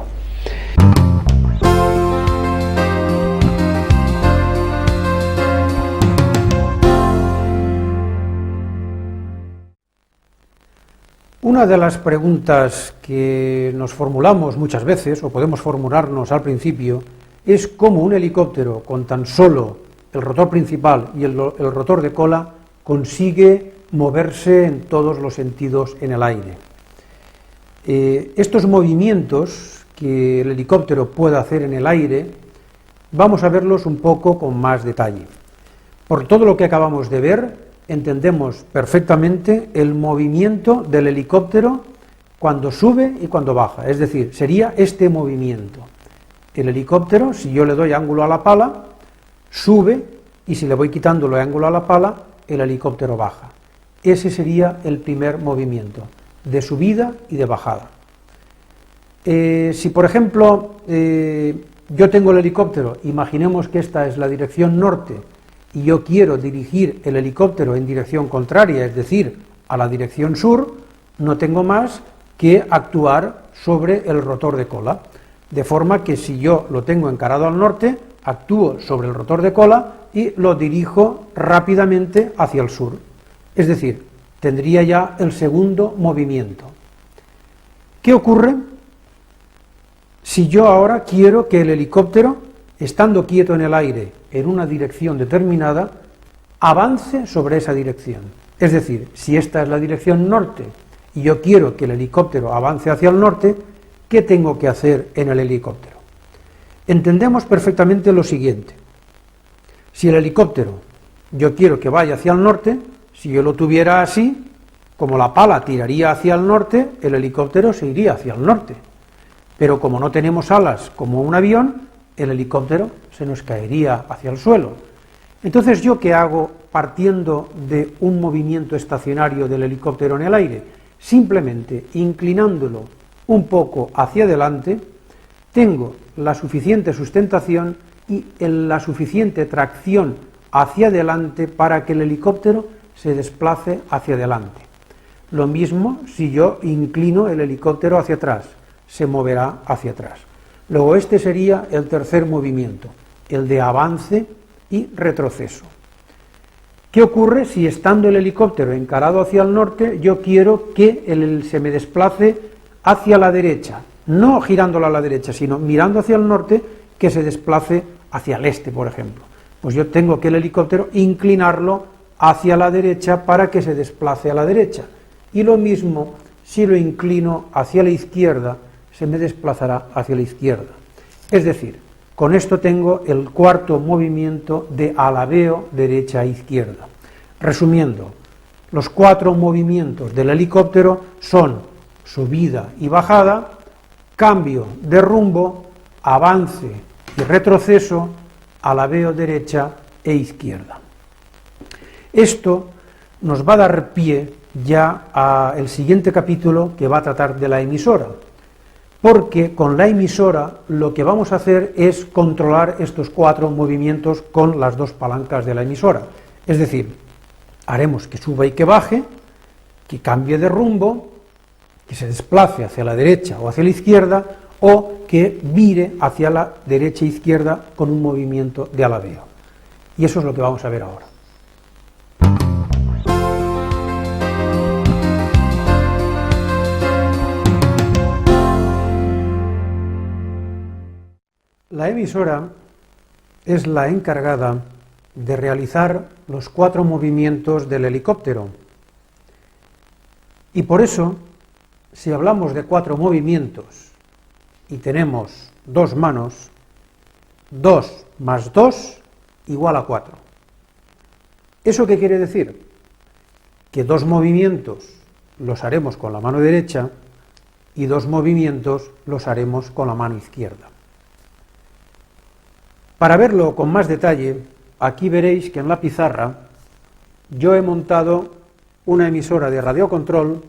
Una de las preguntas que nos formulamos muchas veces, o podemos formularnos al principio, es cómo un helicóptero con tan solo el rotor principal y el rotor de cola consigue moverse en todos los sentidos en el aire. Estos movimientos que el helicóptero puede hacer en el aire, vamos a verlos un poco con más detalle. Por todo lo que acabamos de ver, entendemos perfectamente el movimiento del helicóptero cuando sube y cuando baja, es decir, sería este movimiento. El helicóptero, si yo le doy ángulo a la pala, sube, y si le voy quitando el ángulo a la pala, el helicóptero baja. Ese sería el primer movimiento, de subida y de bajada. Si por ejemplo yo tengo el helicóptero, imaginemos que esta es la dirección norte, y yo quiero dirigir el helicóptero en dirección contraria, es decir, a la dirección sur, no tengo más que actuar sobre el rotor de cola, de forma que si yo lo tengo encarado al norte, actúo sobre el rotor de cola y lo dirijo rápidamente hacia el sur. Es decir, tendría ya el segundo movimiento. ¿Qué ocurre si yo ahora quiero que el helicóptero, estando quieto en el aire en una dirección determinada, avance sobre esa dirección? Es decir, si esta es la dirección norte y yo quiero que el helicóptero avance hacia el norte, ¿qué tengo que hacer en el helicóptero? Entendemos perfectamente lo siguiente. Si el helicóptero yo quiero que vaya hacia el norte, si yo lo tuviera así, como la pala tiraría hacia el norte, el helicóptero se iría hacia el norte. Pero como no tenemos alas como un avión, el helicóptero se nos caería hacia el suelo. Entonces, ¿yo qué hago partiendo de un movimiento estacionario del helicóptero en el aire? Simplemente inclinándolo un poco hacia adelante, tengo la suficiente sustentación y la suficiente tracción hacia adelante para que el helicóptero se desplace hacia adelante. Lo mismo si yo inclino el helicóptero hacia atrás, se moverá hacia atrás. Luego este sería el tercer movimiento, el de avance y retroceso. ¿Qué ocurre si estando el helicóptero encarado hacia el norte, yo quiero que se me desplace hacia la derecha? No girándolo a la derecha, sino mirando hacia el norte, que se desplace hacia el este, por ejemplo. Pues yo tengo que el helicóptero inclinarlo hacia la derecha para que se desplace a la derecha. Y lo mismo, si lo inclino hacia la izquierda, se me desplazará hacia la izquierda. Es decir, con esto tengo el cuarto movimiento de alabeo derecha e izquierda. Resumiendo, los 4 movimientos del helicóptero son subida y bajada, cambio de rumbo, avance y retroceso, alabeo derecha e izquierda. Esto nos va a dar pie ya al siguiente capítulo, que va a tratar de la emisora, porque con la emisora lo que vamos a hacer es controlar estos 4 movimientos con las 2 palancas de la emisora. Es decir, haremos que suba y que baje, que cambie de rumbo, que se desplace hacia la derecha o hacia la izquierda, o que vire hacia la derecha e izquierda con un movimiento de alabeo. Y eso es lo que vamos a ver ahora. La emisora es la encargada de realizar los 4 movimientos del helicóptero. Y por eso, si hablamos de 4 movimientos y tenemos 2 manos, 2 más 2 igual a 4. ¿Eso qué quiere decir? Que 2 movimientos los haremos con la mano derecha y 2 movimientos los haremos con la mano izquierda. Para verlo con más detalle, aquí veréis que en la pizarra yo he montado una emisora de radiocontrol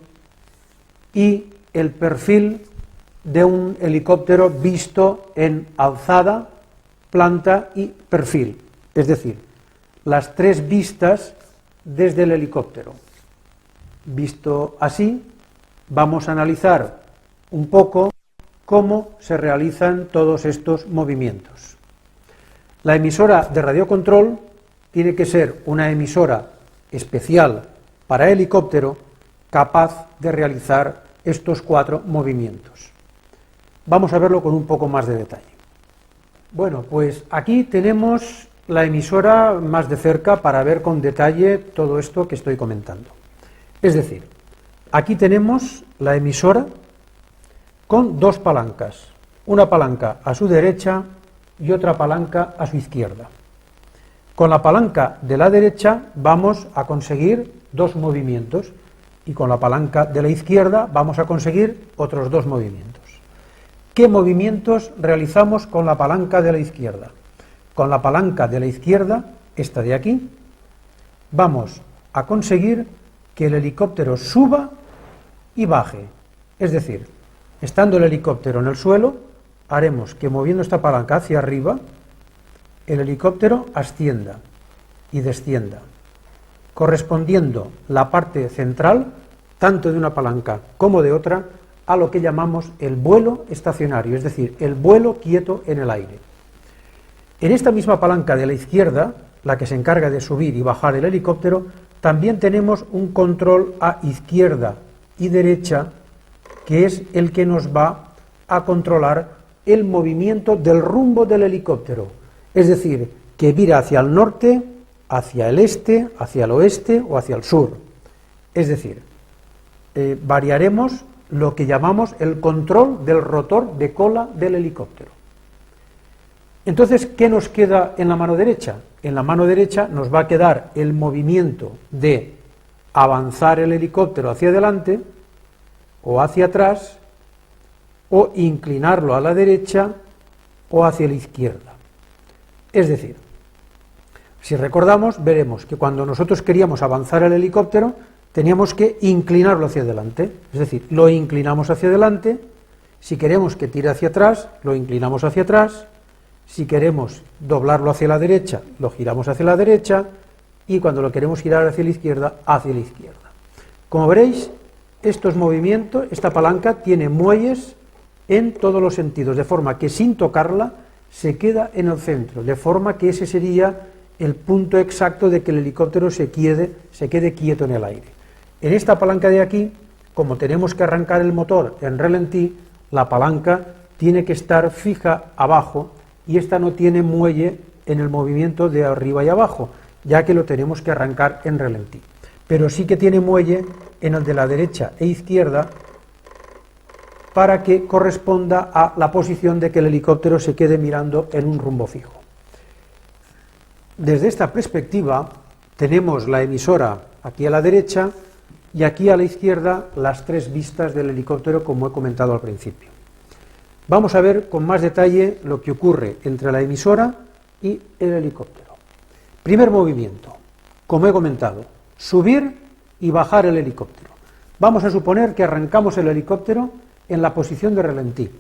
y el perfil de un helicóptero visto en alzada, planta y perfil, es decir, las 3 vistas desde el helicóptero. Visto así, vamos a analizar un poco cómo se realizan todos estos movimientos. La emisora de radiocontrol tiene que ser una emisora especial para helicóptero capaz de realizar estos 4 movimientos. Vamos a verlo con un poco más de detalle. Bueno, pues aquí tenemos la emisora más de cerca para ver con detalle todo esto que estoy comentando. Es decir, aquí tenemos la emisora con 2 palancas, una palanca a su derecha y otra palanca a su izquierda. Con la palanca de la derecha vamos a conseguir 2 movimientos y con la palanca de la izquierda vamos a conseguir otros 2 movimientos. ¿Qué movimientos realizamos con la palanca de la izquierda? Con la palanca de la izquierda, esta de aquí, vamos a conseguir que el helicóptero suba y baje. Es decir, estando el helicóptero en el suelo, haremos que moviendo esta palanca hacia arriba, el helicóptero ascienda y descienda, correspondiendo la parte central, tanto de una palanca como de otra, a lo que llamamos el vuelo estacionario, es decir, el vuelo quieto en el aire. En esta misma palanca de la izquierda, la que se encarga de subir y bajar el helicóptero, también tenemos un control a izquierda y derecha, que es el que nos va a controlar el movimiento del rumbo del helicóptero, es decir, que vira hacia el norte, hacia el este, hacia el oeste o hacia el sur. Es decir, variaremos lo que llamamos el control del rotor de cola del helicóptero. Entonces, ¿qué nos queda en la mano derecha? En la mano derecha nos va a quedar el movimiento de avanzar el helicóptero hacia adelante o hacia atrás, o inclinarlo a la derecha o hacia la izquierda. Es decir, si recordamos, veremos que cuando nosotros queríamos avanzar el helicóptero, teníamos que inclinarlo hacia adelante, es decir, lo inclinamos hacia adelante. Si queremos que tire hacia atrás, lo inclinamos hacia atrás. Si queremos doblarlo hacia la derecha, lo giramos hacia la derecha, y cuando lo queremos girar hacia la izquierda, hacia la izquierda. Como veréis, estos movimientos, esta palanca tiene muelles en todos los sentidos, de forma que sin tocarla se queda en el centro, de forma que ese sería el punto exacto de que el helicóptero se quede quieto en el aire. En esta palanca de aquí, como tenemos que arrancar el motor en ralentí, la palanca tiene que estar fija abajo y esta no tiene muelle en el movimiento de arriba y abajo, ya que lo tenemos que arrancar en ralentí. Pero sí que tiene muelle en el de la derecha e izquierda para que corresponda a la posición de que el helicóptero se quede mirando en un rumbo fijo. Desde esta perspectiva tenemos la emisora aquí a la derecha y aquí a la izquierda las tres vistas del helicóptero, como he comentado al principio. Vamos a ver con más detalle lo que ocurre entre la emisora y el helicóptero. Primer movimiento, como he comentado, subir y bajar el helicóptero. Vamos a suponer que arrancamos el helicóptero en la posición de ralentí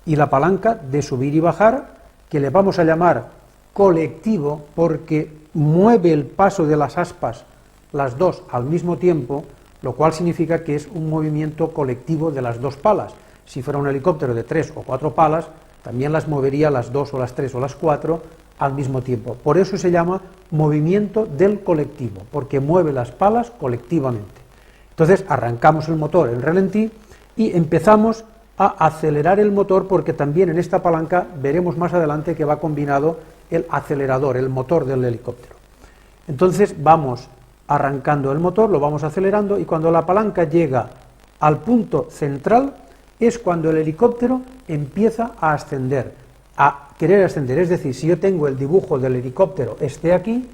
y la palanca de subir y bajar, que le vamos a llamar colectivo porque mueve el paso de las aspas las dos al mismo tiempo, lo cual significa que es un movimiento colectivo de las dos palas. Si fuera un helicóptero de 3 o 4 palas, también las movería las 2 o las 3 o las 4 al mismo tiempo. Por eso se llama movimiento del colectivo, porque mueve las palas colectivamente. Entonces arrancamos el motor en ralentí y empezamos a acelerar el motor, porque también en esta palanca veremos más adelante que va combinado el acelerador, el motor del helicóptero. Entonces vamos arrancando el motor, lo vamos acelerando, y cuando la palanca llega al punto central es cuando el helicóptero empieza a ascender, a querer ascender. Es decir, si yo tengo el dibujo del helicóptero aquí,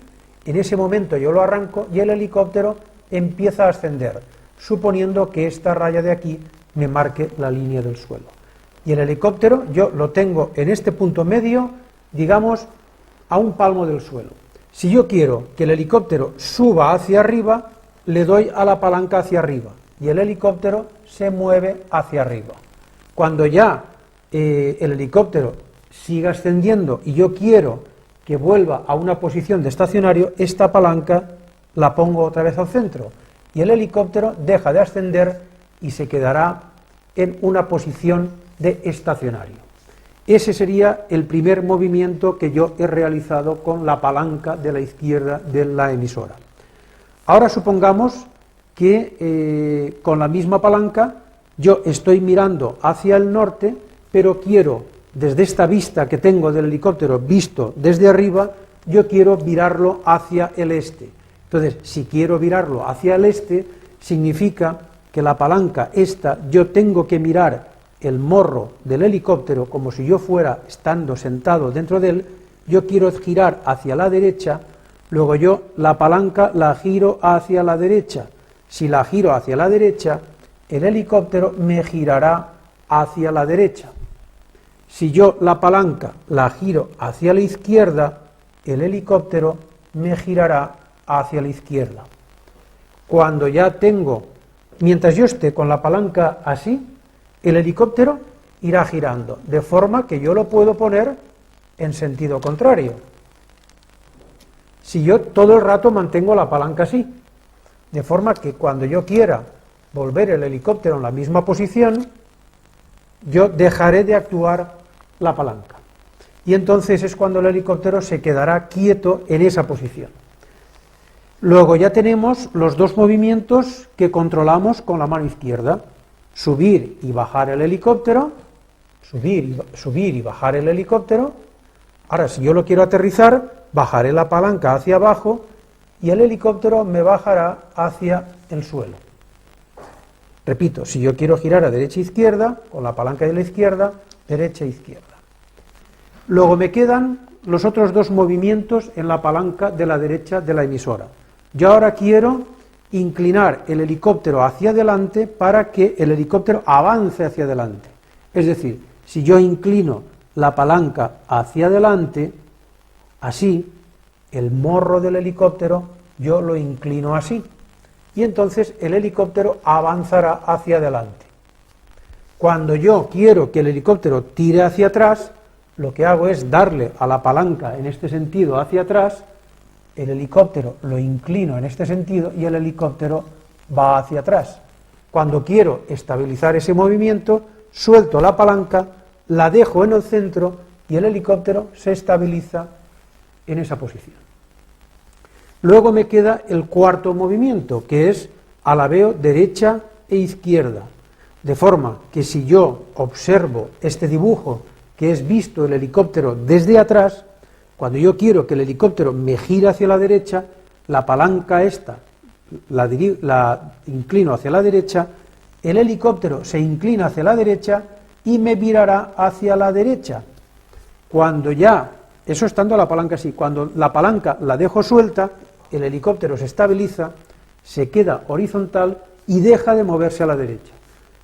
en ese momento yo lo arranco y el helicóptero empieza a ascender, suponiendo que esta raya de aquí me marque la línea del suelo. Y el helicóptero yo lo tengo en este punto medio, digamos, a un palmo del suelo. Si yo quiero que el helicóptero suba hacia arriba, le doy a la palanca hacia arriba y el helicóptero se mueve hacia arriba. Cuando ya el helicóptero siga ascendiendo y yo quiero que vuelva a una posición de estacionario, esta palanca la pongo otra vez al centro y el helicóptero deja de ascender y se quedará en una posición de estacionario. Ese sería el primer movimiento que yo he realizado con la palanca de la izquierda de la emisora. Ahora supongamos que con la misma palanca yo estoy mirando hacia el norte, pero quiero, desde esta vista que tengo del helicóptero visto desde arriba, yo quiero virarlo hacia el este. Entonces, si quiero virarlo hacia el este, significa que la palanca esta, yo tengo que mirar el morro del helicóptero como si yo fuera estando sentado dentro de él. Yo quiero girar hacia la derecha, luego yo la palanca la giro hacia la derecha. Si la giro hacia la derecha, el helicóptero me girará hacia la derecha. Si yo la palanca la giro hacia la izquierda, el helicóptero me girará hacia la izquierda. Cuando ya tengo, mientras yo esté con la palanca así, el helicóptero irá girando, de forma que yo lo puedo poner en sentido contrario. Si yo todo el rato mantengo la palanca así, de forma que cuando yo quiera volver el helicóptero en la misma posición, yo dejaré de actuar la palanca. Y entonces es cuando el helicóptero se quedará quieto en esa posición. Luego ya tenemos los dos movimientos que controlamos con la mano izquierda: subir y bajar el helicóptero, subir y bajar el helicóptero. Ahora, si yo lo quiero aterrizar, bajaré la palanca hacia abajo y el helicóptero me bajará hacia el suelo. Repito, si yo quiero girar a derecha e izquierda, con la palanca de la izquierda, derecha e izquierda. Luego me quedan los otros dos movimientos en la palanca de la derecha de la emisora. Yo ahora quiero inclinar el helicóptero hacia adelante para que el helicóptero avance hacia adelante. Es decir, si yo inclino la palanca hacia adelante, así, el morro del helicóptero yo lo inclino así, y entonces el helicóptero avanzará hacia adelante. Cuando yo quiero que el helicóptero tire hacia atrás, lo que hago es darle a la palanca en este sentido hacia atrás, el helicóptero lo inclino en este sentido y el helicóptero va hacia atrás. Cuando quiero estabilizar ese movimiento, suelto la palanca, la dejo en el centro y el helicóptero se estabiliza en esa posición. Luego me queda el cuarto movimiento, que es alabeo derecha e izquierda, de forma que si yo observo este dibujo que es visto el helicóptero desde atrás, Cuando yo quiero que el helicóptero me gire hacia la derecha, la palanca esta la inclino hacia la derecha, el helicóptero se inclina hacia la derecha y me virará hacia la derecha. Cuando ya, eso estando la palanca así, cuando la palanca la dejo suelta, el helicóptero se estabiliza, se queda horizontal y deja de moverse a la derecha.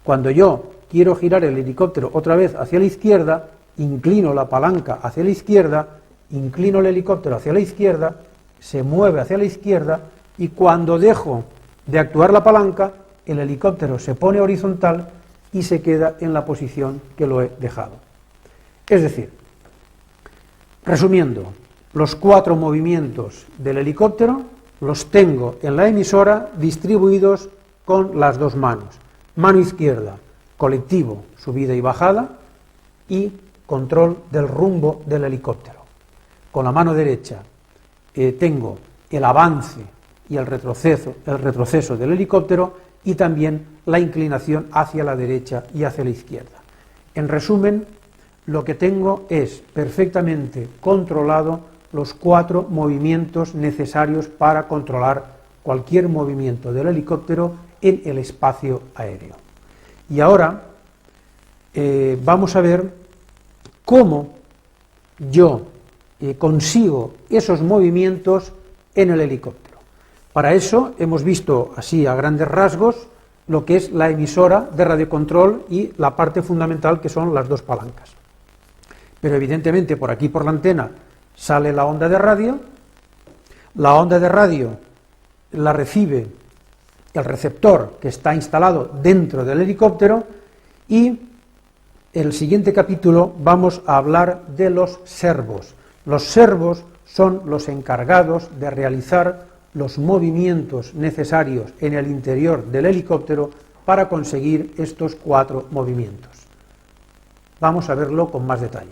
Cuando yo quiero girar el helicóptero otra vez hacia la izquierda, inclino la palanca hacia la izquierda, inclino el helicóptero hacia la izquierda, se mueve hacia la izquierda y cuando dejo de actuar la palanca, el helicóptero se pone horizontal y se queda en la posición que lo he dejado. Es decir, resumiendo, los 4 movimientos del helicóptero los tengo en la emisora distribuidos con las 2 manos. Mano izquierda, colectivo, subida y bajada, y control del rumbo del helicóptero. Con la mano derecha tengo el avance y el retroceso del helicóptero y también la inclinación hacia la derecha y hacia la izquierda. En resumen, lo que tengo es perfectamente controlado los 4 movimientos necesarios para controlar cualquier movimiento del helicóptero en el espacio aéreo. Y ahora vamos a ver cómo yo consigo esos movimientos en el helicóptero. Para eso hemos visto así a grandes rasgos lo que es la emisora de radiocontrol y la parte fundamental que son las 2 palancas. Pero evidentemente por aquí por la antena sale la onda de radio la recibe el receptor que está instalado dentro del helicóptero y en el siguiente capítulo vamos a hablar de los servos. Los servos son los encargados de realizar los movimientos necesarios en el interior del helicóptero para conseguir estos 4 movimientos. Vamos a verlo con más detalle.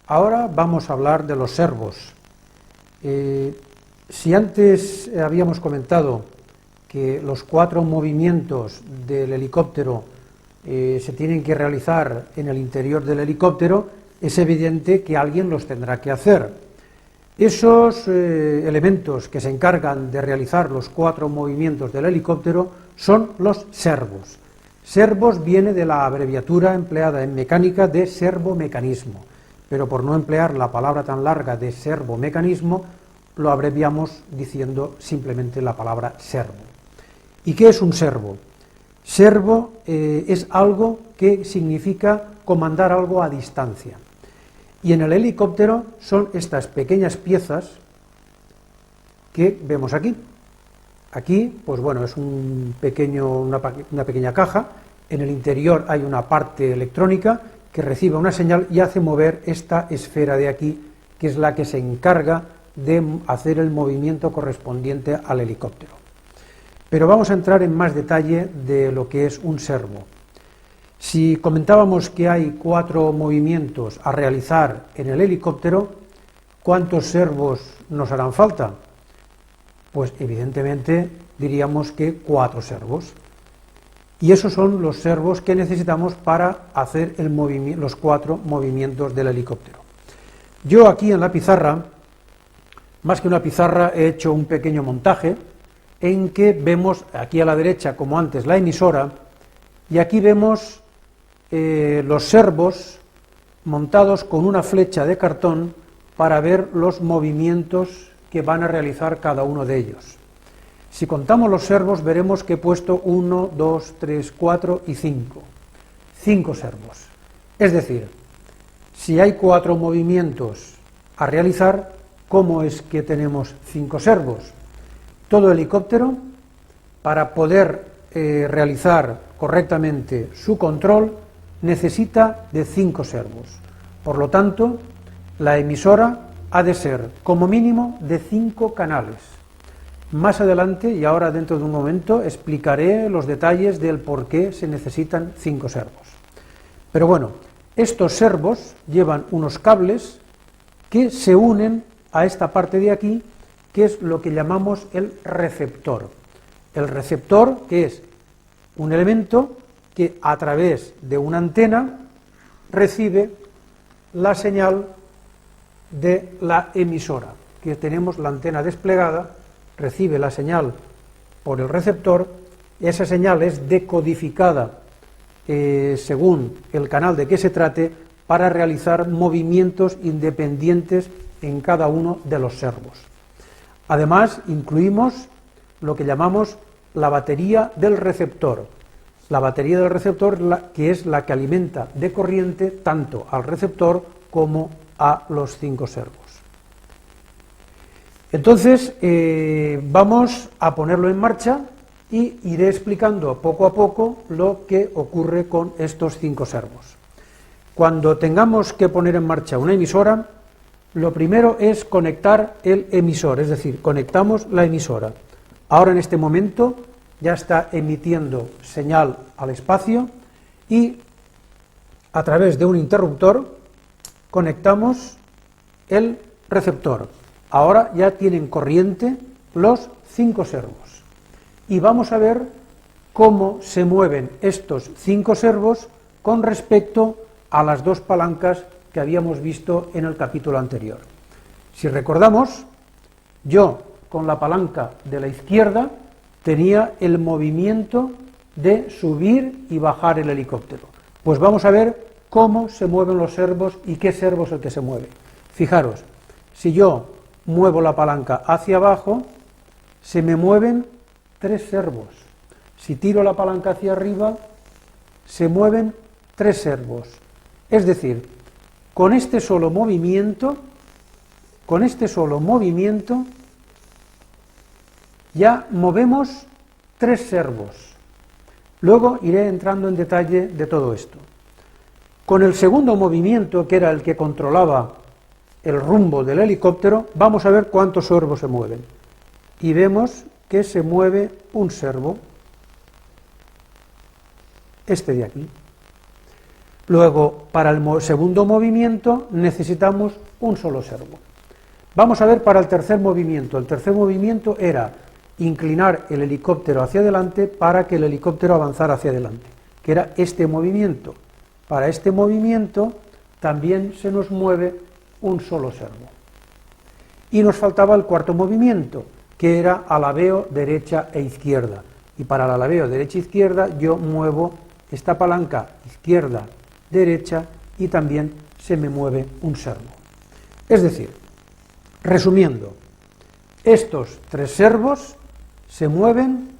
Ahora vamos a hablar de los servos. Si antes habíamos comentado que los 4 movimientos del helicóptero se tienen que realizar en el interior del helicóptero, es evidente que alguien los tendrá que hacer. Esos elementos que se encargan de realizar los 4 movimientos del helicóptero son los servos. Servos viene de la abreviatura empleada en mecánica de servomecanismo, pero por no emplear la palabra tan larga de servomecanismo, lo abreviamos diciendo simplemente la palabra servo. ¿Y qué es un servo? Servo es algo que significa comandar algo a distancia. Y en el helicóptero son estas pequeñas piezas que vemos aquí. Aquí, pues bueno, es una pequeña caja. En el interior hay una parte electrónica que recibe una señal y hace mover esta esfera de aquí, que es la que se encarga de hacer el movimiento correspondiente al helicóptero. Pero vamos a entrar en más detalle de lo que es un servo. Si comentábamos que hay 4 movimientos a realizar en el helicóptero, ¿cuántos servos nos harán falta? Pues evidentemente diríamos que 4 servos. Y esos son los servos que necesitamos para hacer los 4 movimientos del helicóptero. Yo aquí en la pizarra, más que una pizarra, he hecho un pequeño montaje en que vemos aquí a la derecha, como antes, la emisora, y aquí vemos los servos montados con una flecha de cartón para ver los movimientos que van a realizar cada uno de ellos. Si contamos los servos, veremos que he puesto 1, 2, 3, 4 y 5. 5 servos. Es decir, si hay 4 movimientos a realizar, ¿cómo es que tenemos 5 servos? Todo helicóptero, para poder realizar correctamente su control, necesita de 5 servos. Por lo tanto, la emisora ha de ser, como mínimo, de 5 canales. Más adelante, y ahora dentro de un momento, explicaré los detalles del por qué se necesitan 5 servos. Pero bueno, estos servos llevan unos cables que se unen a esta parte de aquí que es lo que llamamos el receptor. El receptor, que es un elemento que a través de una antena recibe la señal de la emisora, que tenemos la antena desplegada, recibe la señal por el receptor, esa señal es decodificada según el canal de que se trate para realizar movimientos independientes en cada uno de los servos. Además, incluimos lo que llamamos la batería del receptor. La batería del receptor, que es la que alimenta de corriente tanto al receptor como a los 5 servos. Entonces, vamos a ponerlo en marcha y iré explicando poco a poco lo que ocurre con estos 5 servos. Cuando tengamos que poner en marcha una emisora, lo primero es conectar el emisor, es decir, conectamos la emisora. Ahora en este momento ya está emitiendo señal al espacio y a través de un interruptor conectamos el receptor. Ahora ya tienen corriente los 5 servos. Y vamos a ver cómo se mueven estos 5 servos con respecto a las 2 palancas que habíamos visto en el capítulo anterior. Si recordamos, yo con la palanca de la izquierda tenía el movimiento de subir y bajar el helicóptero. Pues vamos a ver cómo se mueven los servos y qué servo es el que se mueve. Fijaros, si yo muevo la palanca hacia abajo, se me mueven 3 servos. Si tiro la palanca hacia arriba, se mueven 3 servos. Es decir, con este solo movimiento, ya movemos 3 servos. Luego iré entrando en detalle de todo esto. Con el segundo movimiento, que era el que controlaba el rumbo del helicóptero, vamos a ver cuántos servos se mueven. Y vemos que se mueve un servo, este de aquí. Luego, para el segundo movimiento necesitamos un solo servo. Vamos a ver para el tercer movimiento. El tercer movimiento era inclinar el helicóptero hacia adelante para que el helicóptero avanzara hacia adelante, que era este movimiento. Para este movimiento también se nos mueve un solo servo. Y nos faltaba el cuarto movimiento, que era alabeo derecha e izquierda. Y para el alabeo derecha e izquierda yo muevo esta palanca izquierda, derecha y también se me mueve un servo. Es decir, resumiendo, estos 3 servos se mueven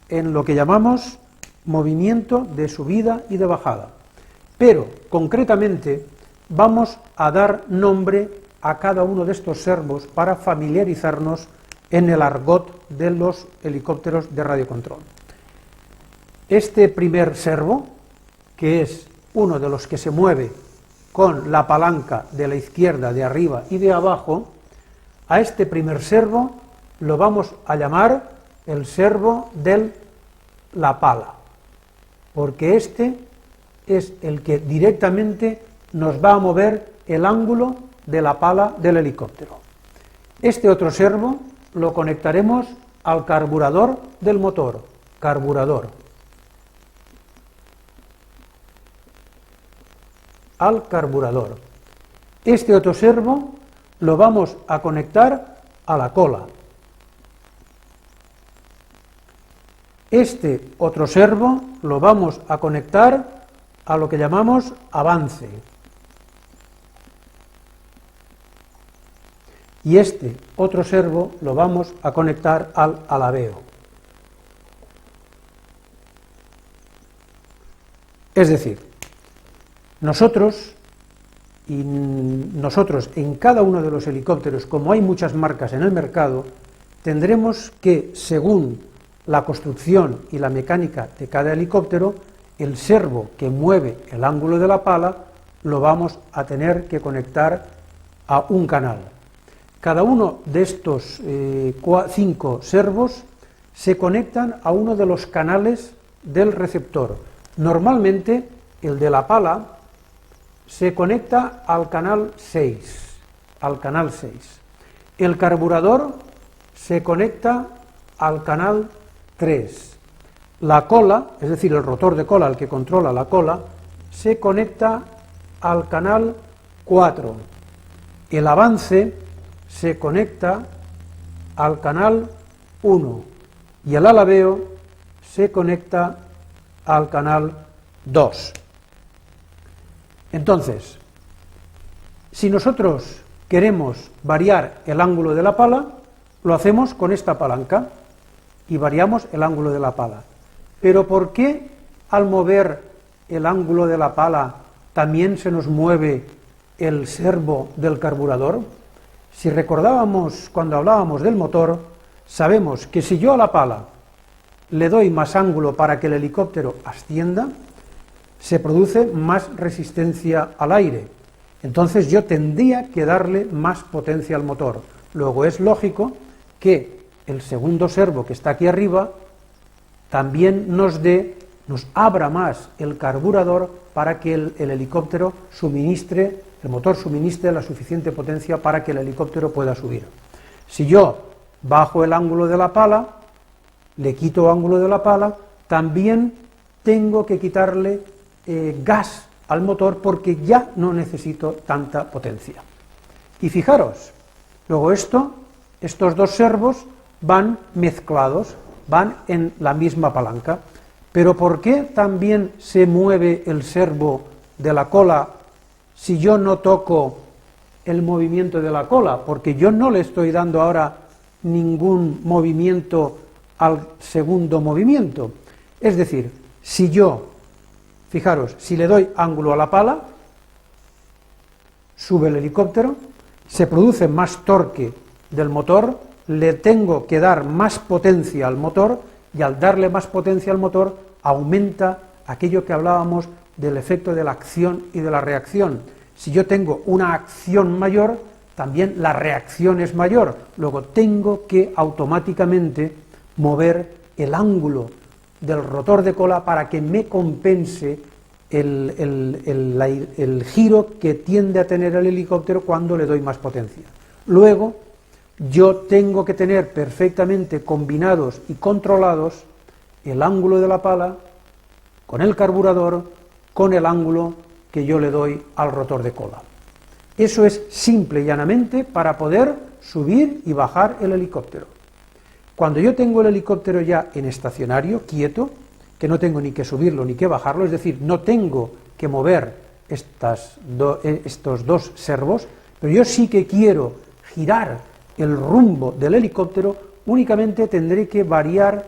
en lo que llamamos movimiento de subida y de bajada. Pero, concretamente, vamos a dar nombre a cada uno de estos servos para familiarizarnos en el argot de los helicópteros de radiocontrol. Este primer servo, que es uno de los que se mueve con la palanca de la izquierda, de arriba y de abajo, a este primer servo lo vamos a llamar el servo de la pala, porque este es el que directamente nos va a mover el ángulo de la pala del helicóptero. Este otro servo lo conectaremos al carburador del motor, al carburador. Este otro servo lo vamos a conectar a la cola. Este otro servo lo vamos a conectar a lo que llamamos avance. Y este otro servo lo vamos a conectar al alabeo. Es decir, nosotros en cada uno de los helicópteros, como hay muchas marcas en el mercado, tendremos que, según la construcción y la mecánica de cada helicóptero, el servo que mueve el ángulo de la pala lo vamos a tener que conectar a un canal. Cada uno de estos 5 servos se conectan a uno de los canales del receptor. Normalmente el de la pala se conecta al canal 6. El carburador se conecta al canal 3. La cola, es decir, el rotor de cola, el que controla la cola, se conecta al canal 4. El avance se conecta al canal 1 y el alabeo se conecta al canal 2. Entonces, si nosotros queremos variar el ángulo de la pala, lo hacemos con esta palanca y variamos el ángulo de la pala. Pero ¿por qué al mover el ángulo de la pala también se nos mueve el servo del carburador? Si recordábamos cuando hablábamos del motor, sabemos que si yo a la pala le doy más ángulo para que el helicóptero ascienda, se produce más resistencia al aire. Entonces yo tendría que darle más potencia al motor. Luego es lógico que el segundo servo que está aquí arriba también nos abra más el carburador para que el helicóptero suministre, el motor suministre la suficiente potencia para que el helicóptero pueda subir. Si yo bajo el ángulo de la pala, le quito ángulo de la pala, también tengo que quitarle gas al motor porque ya no necesito tanta potencia. Y fijaros, luego estos dos servos van mezclados, van en la misma palanca. Pero ¿por qué también se mueve el servo de la cola si yo no toco el movimiento de la cola? Porque yo no le estoy dando ahora ningún movimiento al segundo movimiento. Es decir, si yo, fijaros, si le doy ángulo a la pala, sube el helicóptero, se produce más torque del motor, le tengo que dar más potencia al motor, y al darle más potencia al motor, aumenta aquello que hablábamos del efecto de la acción y de la reacción. Si yo tengo una acción mayor, también la reacción es mayor. Luego tengo que automáticamente mover el ángulo del rotor de cola para que me compense el giro que tiende a tener el helicóptero cuando le doy más potencia. Luego, yo tengo que tener perfectamente combinados y controlados el ángulo de la pala con el carburador, con el ángulo que yo le doy al rotor de cola. Eso es simple y llanamente para poder subir y bajar el helicóptero. Cuando yo tengo el helicóptero ya en estacionario, quieto, que no tengo ni que subirlo ni que bajarlo, es decir, no tengo que mover estos dos servos, pero yo sí que quiero girar el rumbo del helicóptero, únicamente tendré que variar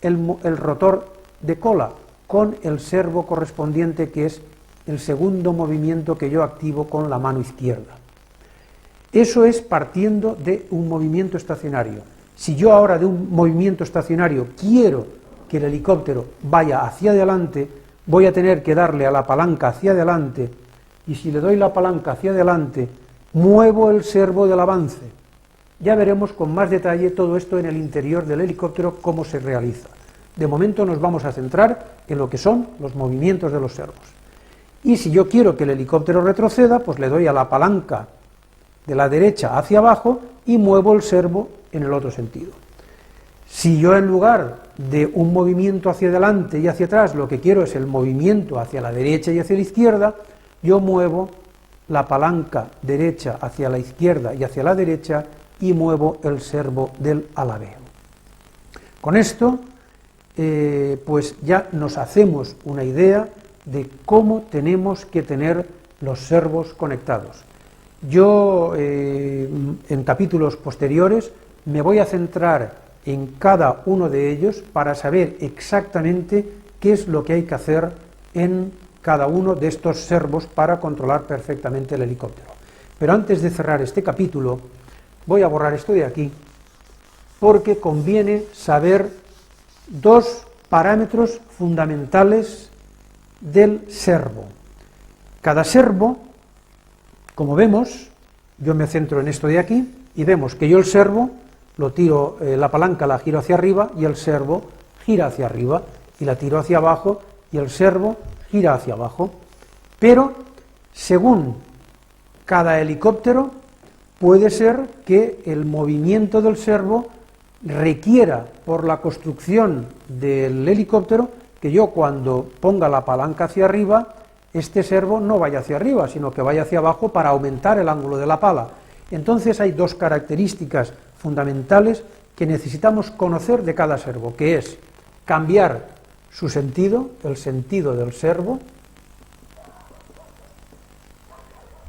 el rotor de cola con el servo correspondiente, que es el segundo movimiento que yo activo con la mano izquierda. Eso es partiendo de un movimiento estacionario. Si yo ahora de un movimiento estacionario quiero que el helicóptero vaya hacia adelante, voy a tener que darle a la palanca hacia adelante, y si le doy la palanca hacia adelante, muevo el servo del avance. Ya veremos con más detalle todo esto en el interior del helicóptero, cómo se realiza. De momento nos vamos a centrar en lo que son los movimientos de los servos. Y si yo quiero que el helicóptero retroceda, pues le doy a la palanca de la derecha hacia abajo y muevo el servo en el otro sentido. Si yo en lugar de un movimiento hacia adelante y hacia atrás, lo que quiero es el movimiento hacia la derecha y hacia la izquierda, yo muevo la palanca derecha hacia la izquierda y hacia la derecha y muevo el servo del alabeo. Con esto, pues ya nos hacemos una idea de cómo tenemos que tener los servos conectados. Yo, en capítulos posteriores, me voy a centrar en cada uno de ellos para saber exactamente qué es lo que hay que hacer en cada uno de estos servos para controlar perfectamente el helicóptero. Pero antes de cerrar este capítulo, voy a borrar esto de aquí, porque conviene saber dos parámetros fundamentales del servo. Cada servo, como vemos, yo me centro en esto de aquí, y vemos que yo el servo lo tiro, la palanca la giro hacia arriba, y el servo gira hacia arriba, y la tiro hacia abajo, y el servo gira hacia abajo. Pero, según cada helicóptero, puede ser que el movimiento del servo requiera, por la construcción del helicóptero, que yo cuando ponga la palanca hacia arriba, este servo no vaya hacia arriba, sino que vaya hacia abajo para aumentar el ángulo de la pala. Entonces hay dos características fundamentales que necesitamos conocer de cada servo, que es cambiar su sentido, el sentido del servo,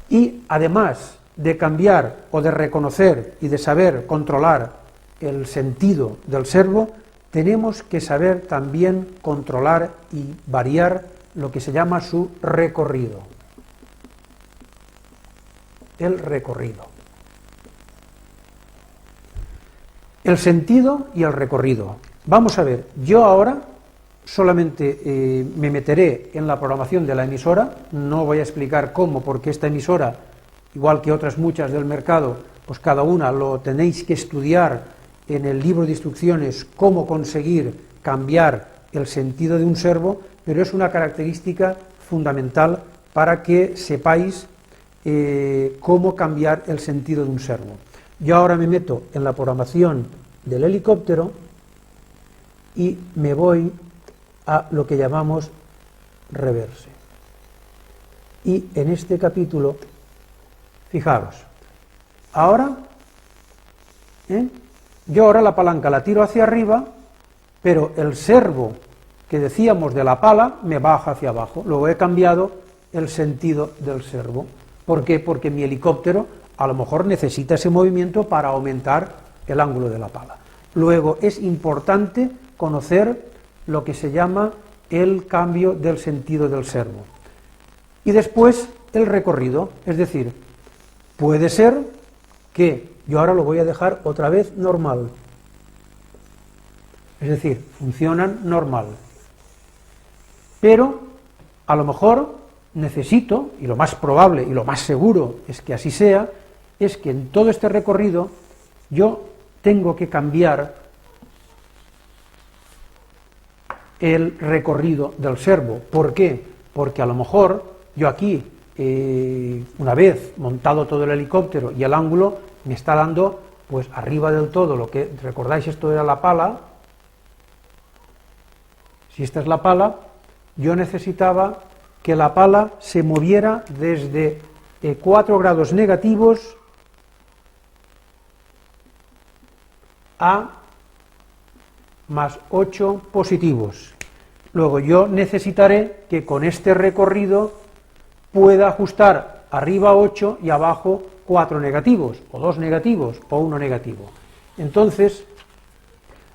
y además de cambiar o de reconocer y de saber controlar el sentido del servo, tenemos que saber también controlar y variar lo que se llama su recorrido. El recorrido. El sentido y el recorrido. Vamos a ver, yo ahora solamente me meteré en la programación de la emisora, no voy a explicar cómo, porque esta emisora, igual que otras muchas del mercado, pues cada una lo tenéis que estudiar en el libro de instrucciones, cómo conseguir cambiar el sentido de un servo, pero es una característica fundamental para que sepáis cómo cambiar el sentido de un servo. Yo ahora me meto en la programación del helicóptero y me voy a lo que llamamos reverse. Y en este capítulo, fijaros, ahora, yo ahora la palanca la tiro hacia arriba, pero el servo que decíamos de la pala me baja hacia abajo. Luego he cambiado el sentido del servo. ¿Por qué? Porque mi helicóptero a lo mejor necesita ese movimiento para aumentar el ángulo de la pala. Luego es importante conocer lo que se llama el cambio del sentido del servo. Y después el recorrido, es decir, puede ser que yo ahora lo voy a dejar otra vez normal. Es decir, funcionan normal. Pero a lo mejor necesito, y lo más probable y lo más seguro es que así sea, es que en todo este recorrido yo tengo que cambiar el recorrido del servo. ¿Por qué? Porque a lo mejor yo aquí, una vez montado todo el helicóptero y el ángulo, me está dando pues arriba del todo lo que, recordáis, esto era la pala. Si esta es la pala, yo necesitaba que la pala se moviera desde 4 grados negativos a más 8 positivos. Luego yo necesitaré que con este recorrido pueda ajustar arriba 8 y abajo 4 negativos, o 2 negativos, o 1 negativo. Entonces,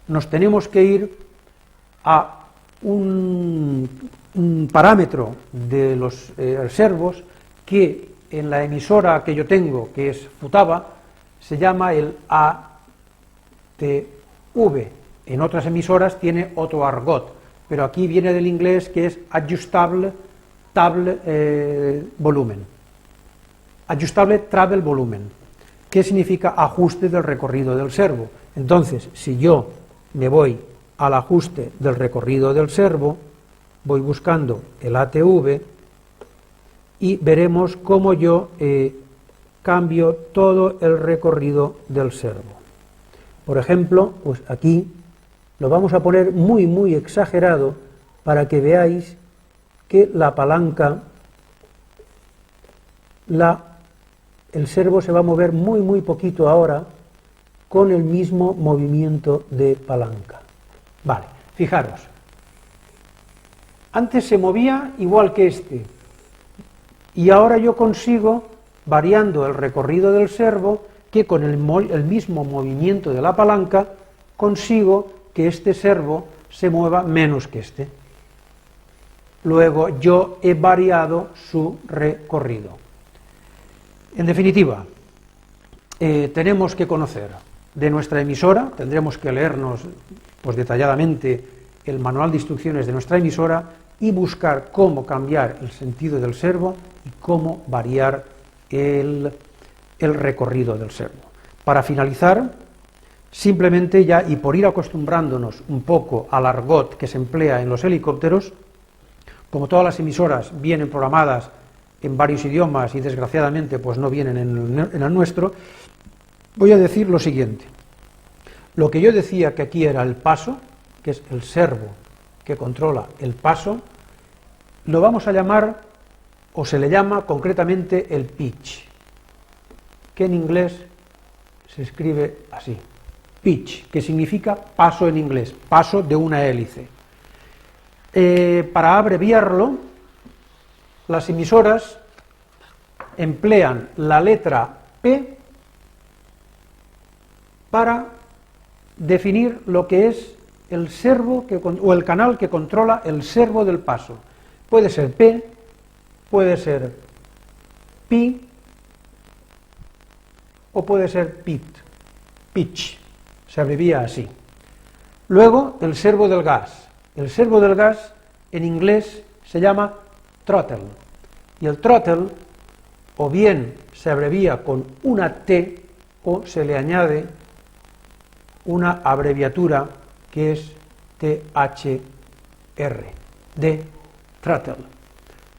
nos tenemos que ir a un parámetro de los servos que en la emisora que yo tengo, que es Futaba, se llama el ATV. En otras emisoras tiene otro argot, pero aquí viene del inglés, que es Adjustable Table Volumen. Adjustable Travel Volumen, que significa ajuste del recorrido del servo. Entonces, si yo me voy al ajuste del recorrido del servo, voy buscando el ATV y veremos cómo yo cambio todo el recorrido del servo. Por ejemplo, pues aquí lo vamos a poner muy exagerado para que veáis que la palanca, el servo se va a mover muy poquito ahora con el mismo movimiento de palanca. Vale, fijaros. Antes se movía igual que este, y ahora yo consigo, variando el recorrido del servo, que con el mismo movimiento de la palanca, consigo que este servo se mueva menos que este. Luego yo he variado su recorrido. En definitiva, tenemos que conocer de nuestra emisora, tendremos que leernos pues detalladamente el manual de instrucciones de nuestra emisora y buscar cómo cambiar el sentido del servo y cómo variar el recorrido del servo. Para finalizar, simplemente ya, y por ir acostumbrándonos un poco al argot que se emplea en los helicópteros, como todas las emisoras vienen programadas en varios idiomas y desgraciadamente pues no vienen en el nuestro, voy a decir lo siguiente. Lo que yo decía que aquí era el paso, que es el servo que controla el paso, lo vamos a llamar, o se le llama concretamente el pitch, que en inglés se escribe así, pitch, que significa paso en inglés, paso de una hélice. Para abreviarlo, las emisoras emplean la letra P para definir lo que es el servo o el canal que controla el servo del paso. Puede ser P, puede ser Pi o puede ser PIT, pitch, se abrevia así. Luego el servo del gas. El servo del gas en inglés se llama throttle y el throttle o bien se abrevia con una T o se le añade una abreviatura que es THR, de throttle.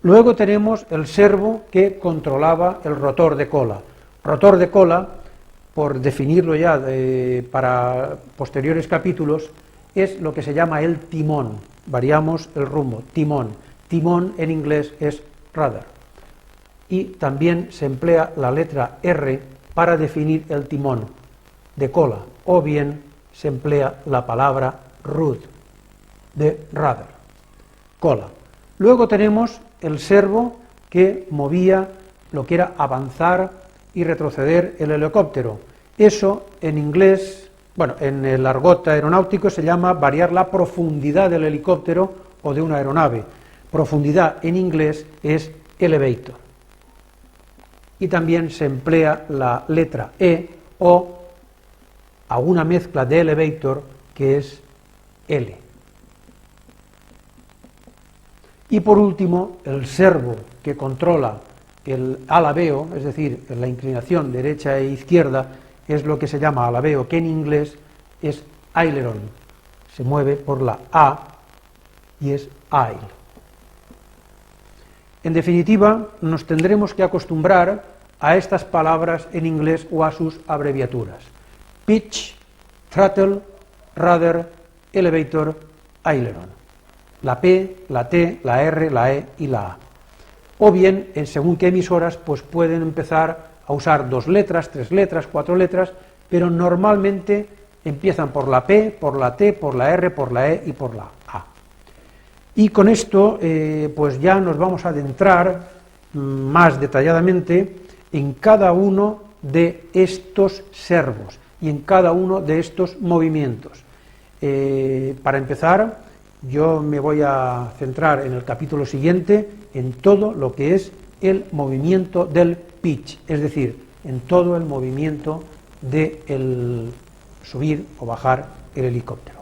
Luego tenemos el servo que controlaba el rotor de cola. Rotor de cola, por definirlo ya para posteriores capítulos, es lo que se llama el timón. Variamos el rumbo, timón. Timón en inglés es rudder. Y también se emplea la letra R para definir el timón de cola, o bien se emplea la palabra rud, de rudder, cola. Luego tenemos el servo que movía lo que era avanzar y retroceder el helicóptero. Eso en inglés, bueno, en el argot aeronáutico se llama variar la profundidad del helicóptero o de una aeronave. Profundidad en inglés es elevator. Y también se emplea la letra E o alguna mezcla de elevator que es L. Y por último, el servo que controla el alabeo, es decir, la inclinación derecha e izquierda, es lo que se llama alabeo, que en inglés es aileron. Se mueve por la A y es ail. En definitiva, nos tendremos que acostumbrar a estas palabras en inglés o a sus abreviaturas. Pitch, throttle, rudder, elevator, aileron. La P, la T, la R, la E y la A. O bien, en según qué emisoras, pues pueden empezar a usar 2 letras, 3 letras, 4 letras, pero normalmente empiezan por la P, por la T, por la R, por la E y por la A. Y con esto, pues ya nos vamos a adentrar más detalladamente en cada uno de estos servos y en cada uno de estos movimientos. Para empezar, yo me voy a centrar en el capítulo siguiente en todo lo que es el movimiento del pitch, es decir, en todo el movimiento de el subir o bajar el helicóptero.